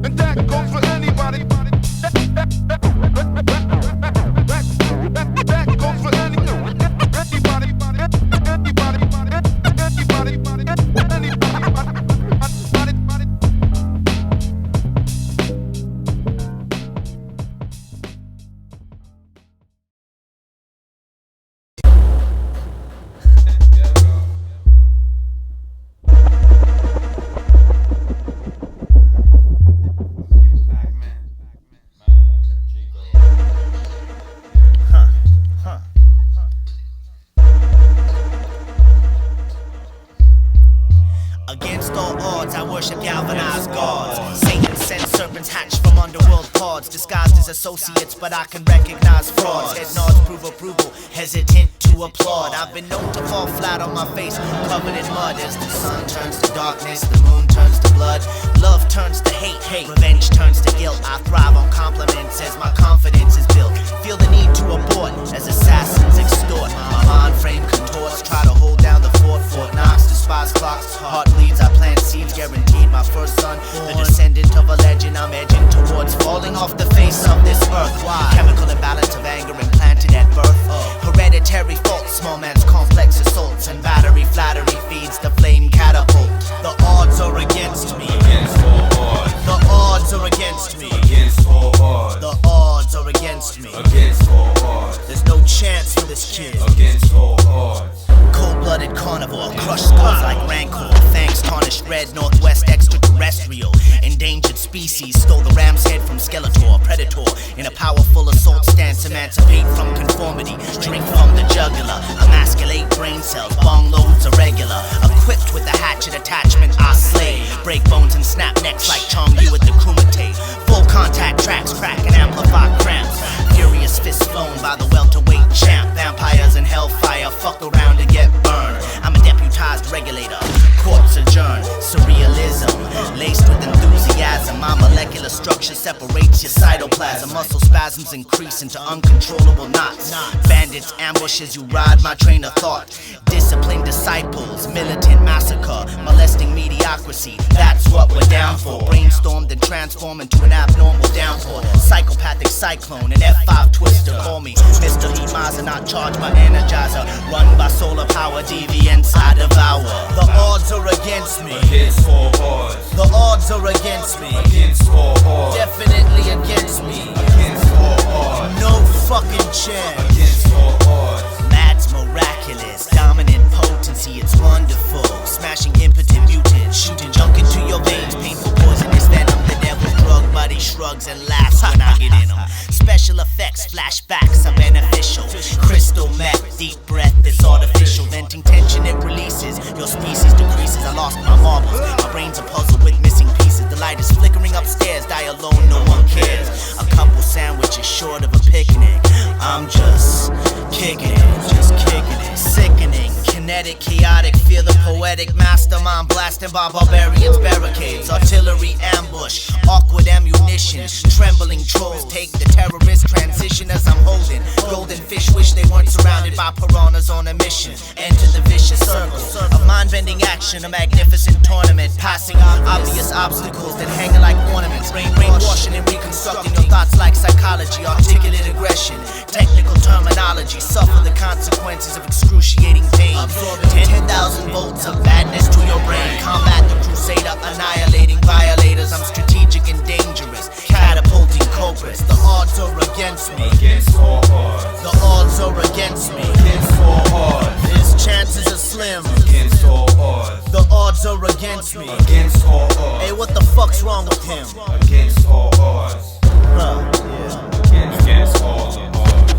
And that goes for anybody. That goes for anybody. Against all odds, I worship galvanized gods. Satan sent serpents hatched from underworld pods, disguised as associates, but I can recognize frauds. Head nods prove approval, hesitant to applaud. I've been known to fall flat on my face, covered in mud. As the sun turns to darkness, the moon turns to blood. Love turns to hate, revenge turns to guilt. I thrive on compliments as my confidence is built. Feel the need to abort as assassins extort. My mind frame contorts, try to hold down the fort. Fort Knox, despise clocks, heart bleeds. I plant seeds, guaranteed my first son. The descendant of a legend, I'm edging towards falling off the face of this earth. Why? Chemical imbalance of anger implanted at birth. Hereditary faults, small man's complex assaults, and battery flattery feeds the flame catapult. The odds are against me. Against all odds. The odds are against me. Against all odds. The odds are against me. Against all odds. There's no chance for this kid. Against all odds. Cold-blooded carnivore, crushed skulls like rancor. Fangs tarnished red, northwest extraterrestrial. Endangered species stole the ram's head from Skeletor. Predator in a powerful assault stance. Emancipate from conformity. Drink from the jugular. Emasculate brain cells. Bong loads irregular. Equipped with a hatchet attachment, I slay. Break bones and snap necks like Chong Yu at the Kumite. Full contact tracks crack and amplify cramps. Furious fists flown by the welterweight champ. Vampires and hellfire fuck around and get burned. I'm a deputized regulator. Courts adjourn. Surrealism laced with enthusiasm. My molecular structure separates your cytoplasm. Muscle spasms increase into uncontrollable knots. Bandits ambush as you ride my train of thought. Disciplined disciples, militant massacre, molesting mediocrity. That's what we're down for. Brainstormed and transformed into an abnormal downpour. Psychopathic cyclone, an F5 twister. Call me Mr. Imaza, not charged by Energizer. Run by solar power, deviants I devour. The odds are against me. Against all odds. The odds are against me. Against all odds. Definitely against me. Against all odds. No fucking chance. Against all odds. Mad's miraculous, dominant potency, it's wonderful. Smashing impotent mutants, shooting junk into your veins. Painful poisonous venom, the devil's drug buddy shrugs and laughs when I get in them. Special effects, flashbacks are beneficial. Crystal meth, deep breath, it's artificial. Venting tension, it releases. Your species decreases. I lost my marbles. My brain's a puzzle with missing pieces. The light is flickering upstairs. Die alone, no one cares. A couple sandwiches short of a picnic. I'm just kicking it, just kicking it. Sickening, kinetic, chaotic. Feel the poetic mastermind blasting by barbarians' barricades. Artillery ambush, awkward ammunition. Trembling trolls take the terrorist transition as I'm holding. Golden fish wish they weren't surrounded by piranhas on a mission. Enter the vicious circle of mind-bending action, a magnificent tournament, passing obvious obstacles that hang like ornaments, brainwashing and reconstructing your thoughts like psychology, articulate aggression, technical terminology, suffer the consequences of excruciating pain, absorbing 10,000 volts of badness to your brain, combat the crusader, annihilating violators, I'm strategic and dangerous, catapulting culprits, the odds are against me, against all odds, the odds are against me, against all odds, his chances are slim, against all odds, the odds are against me, against all odds, hey, what the fuck's wrong with him, against all odds, against all the odds.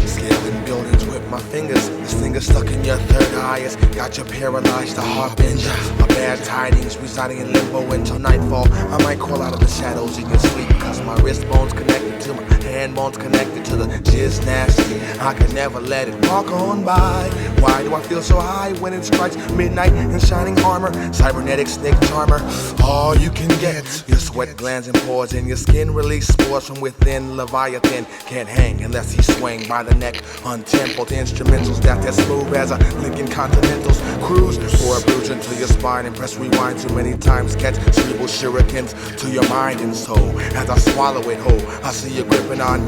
Scaling buildings with my fingers. This finger stuck in your third eye. Got you paralyzed, the harbinger. My bad tidings residing in limbo until nightfall. I might crawl out of the shadows in your sleep, cause my wrist bone's connected to my hand bone's connected to the jizz nasty. I could never let it walk on by. Why do I feel so high when it strikes midnight in shining armor? Cybernetic snake charmer, all you can get. Your sweat glands and pores in your skin release spores from within. Leviathan can't hang unless he's swaying by the neck. Untempled instrumentals that's smooth as a Lincoln Continentals. Cruise for a bruise into your spine and press rewind too many times. Catch cerebral shurikens to your mind and soul. As I swallow it whole, I see you gripping on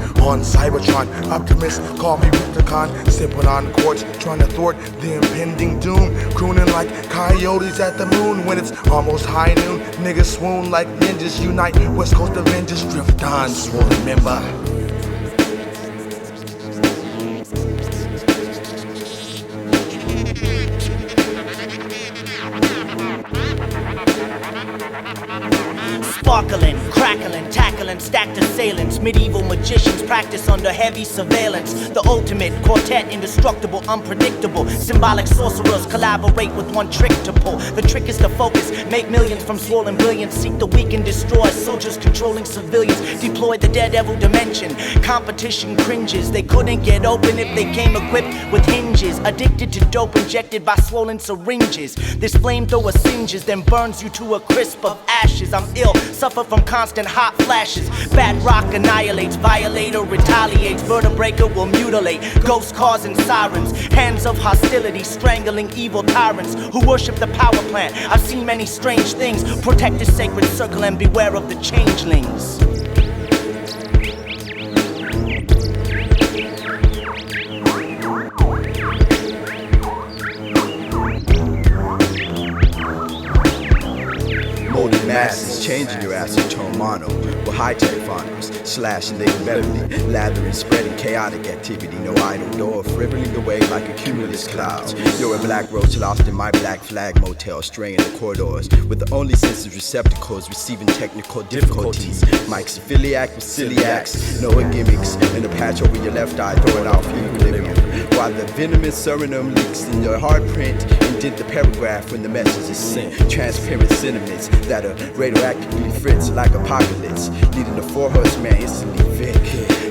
Cybertron. Optimist, call me Ripticon. Sipping on quartz, trying to thwart the impending doom. Crooning like coyotes at the moon when it's almost high noon. Niggas swoon like ninjas unite. West Coast Avengers drift on, swollen member. Sparkling, crackling, tackling, stacked assailants. Medieval magicians practice under heavy surveillance. The ultimate quartet, indestructible, unpredictable. Symbolic sorcerers collaborate with one trick to pull. The trick is to focus, make millions from swollen billions. Seek the weak and destroy. Soldiers controlling civilians. Deploy the daredevil dimension. Competition cringes. They couldn't get open if they came equipped with hinges. Addicted to dope injected by swollen syringes. This flamethrower singes, then burns you to a crisp of ashes. I'm ill, suffer from constant hot flashes. Bad rock annihilates, violator retaliates. Vertebraker will mutilate, ghost cars and sirens. Hands of hostility strangling evil tyrants who worship the power plant. I've seen many strange things. Protect the sacred circle and beware of the changelings. Molded masses, changing your acetone mono with high-tech phonics, slashing they beverly, lathering, spreading chaotic activity, no idle door, frivoling away like a cumulus clouds. You're a black roach lost in my black flag motel, straying the corridors with the only senses receptacles, receiving technical difficulties. Mike's celiac with celiacs, no gimmicks, and a patch over your left eye, throw it out for equilibrium. While the venomous serenum leaks in your hard print, indent the paragraph when the message is sent. Transparent sentiments that are radioactively fritz like apocalypse, leading the four horsemen instantly Vic.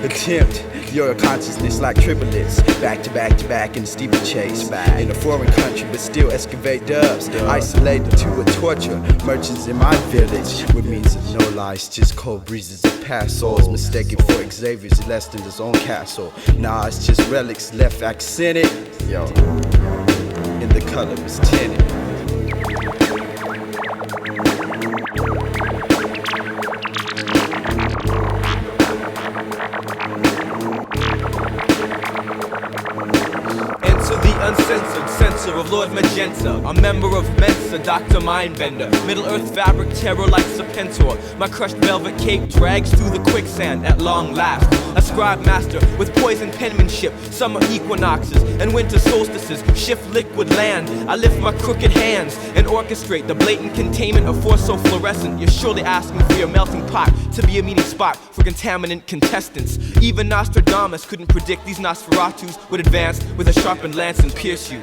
Attempt your consciousness like triplets, back to back to back in the steeplechase. In a foreign country, but still excavate dubs, isolated to a torture. Merchants in my village, with means of no lies, just cold breezes of past souls, mistaken for Xavier's less than his own castle. Nah, it's just relics left accented. Yo, and the color is tinted. Uncensored censor of Lord Magenta, a member of Mensa, Dr. Mindbender, Middle-earth fabric terror like Serpentor. My crushed velvet cape drags through the quicksand at long last. A scribe master with poison penmanship. Summer equinoxes and winter solstices shift liquid land. I lift my crooked hands and orchestrate the blatant containment of force so fluorescent. You're surely asking for your melting pot to be a meeting spot for contaminant contestants. Even Nostradamus couldn't predict these Nosferatus would advance with a sharpened lance and pierce you.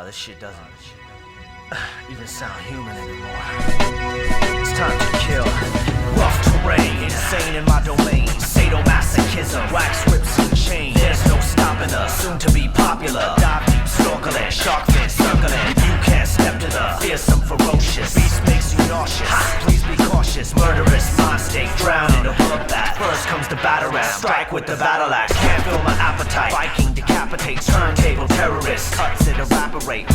This shit doesn't even sound human anymore. It's time to kill. Rough terrain, insane in my domain. Sadomasochism, wax whips and chains. There's no stopping us, soon to be popular. Dive deep, snorkeling, shark fin circling. You can't step to the fearsome, ferocious beast makes you nauseous. Please be cautious, murderous mind state, drown in a bloodbath. First comes the battle ram, strike with the battle axe. Can't feel my appetite. Viking decapitates, turntable terrorists, cuts it evaporate.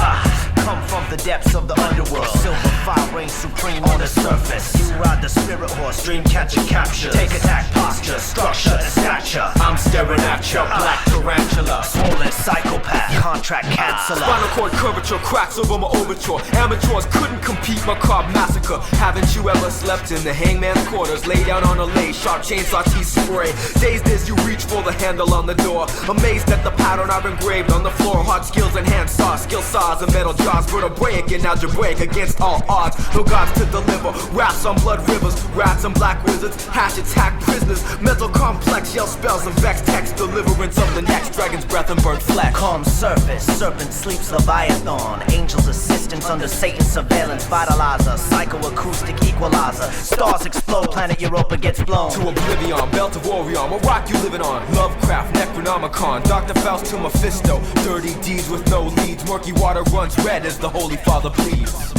Come from the depths of the underworld. Silver fire reigns supreme on the surface. You ride the spirit horse, dream catcher capture. Take attack posture, structure and stature. I'm staring at you, black tarantula. Swollen psychopath, contract canceller. Spinal cord curvature cracks over my overture. Amateurs couldn't compete, macabre massacre. Haven't you ever slept in the hangman's quarters? Lay down on a lay, sharp chainsaw teeth spray. Dazed as you reach for the handle on the door. Amazed at the pattern I've engraved on the floor. Hard skills and hand saws, skill saws and metal jaws. Vertebraic and algebraic against all odds. No gods to deliver. Rats on blood rivers. Rats and black wizards. Hash attack prisoners. Mental complex. Yell spells and vex text. Deliverance of the next. Dragon's breath and burnt flesh. Calm surface. Serpent sleeps Leviathan. Angel's assistance under Satan's surveillance. Vitalizer. Psychoacoustic equalizer. Stars explode. Planet Europa gets blown to oblivion. Belt of Orion. What rock you living on? Lovecraft. Necronomicon. Dr. Faust to Mephisto. Dirty deeds with no leads. Murky water runs red as the Holy Father pleads.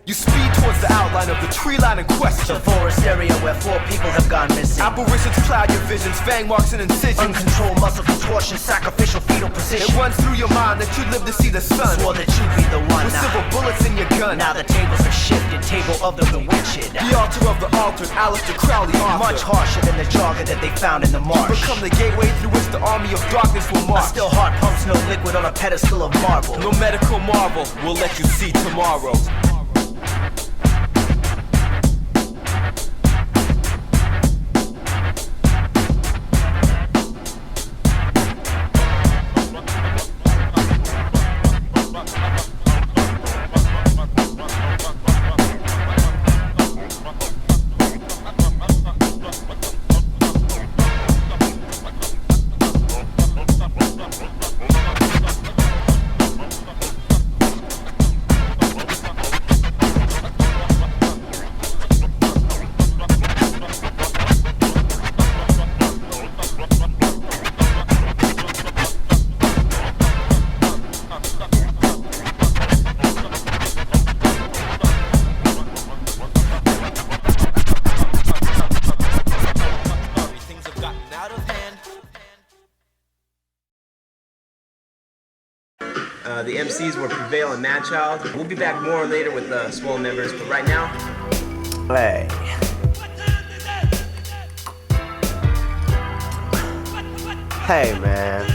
You speed towards the outline of the tree line in question. The forest area where 4 people have gone missing. Apparitions cloud your visions, fang marks and incisions. Uncontrolled muscle contortion, sacrificial fetal position. It runs through your mind that you'd live to see the sun. Swore that you'd be the one. With silver bullets in your gun. Now the tables have shifted, table of the bewitched. The altar of the altered, Aleister Crowley author. Much harsher than the jargon that they found in the marsh. You become the gateway through which the army of darkness will march. A still heart pumps no liquid on a pedestal of marble. No medical marvel, we'll let you see tomorrow. The MCs were Prevail and Madchild. We'll be back more later with the Swole members, but right now, hey. Hey man,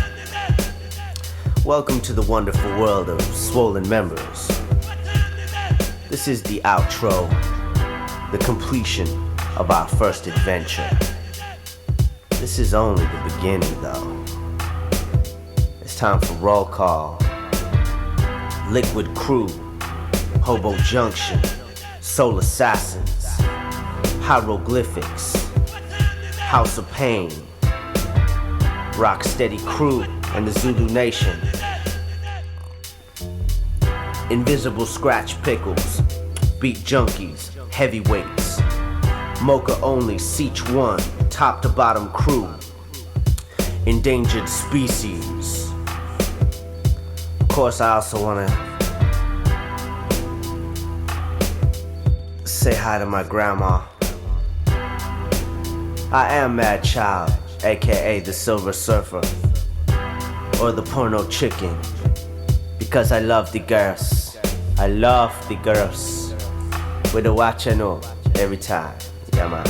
welcome to the wonderful world of swollen members. This is the outro, the completion of our first adventure. This is only the beginning though. It's time for roll call. Liquid Crew, Hobo Junction, Soul Assassins, Hieroglyphics, House of Pain, Rocksteady Crew and the Zulu Nation, Invisible Scratch Pickles, Beat Junkies, Heavyweights, Mocha Only, Seach One, Top to Bottom Crew, Endangered Species. Of course, I also wanna say hi to my grandma. I am Madchild, aka the Silver Surfer, or the Porno Chicken, because I love the girls. I love the girls with the watch and all every time. Yeah, man.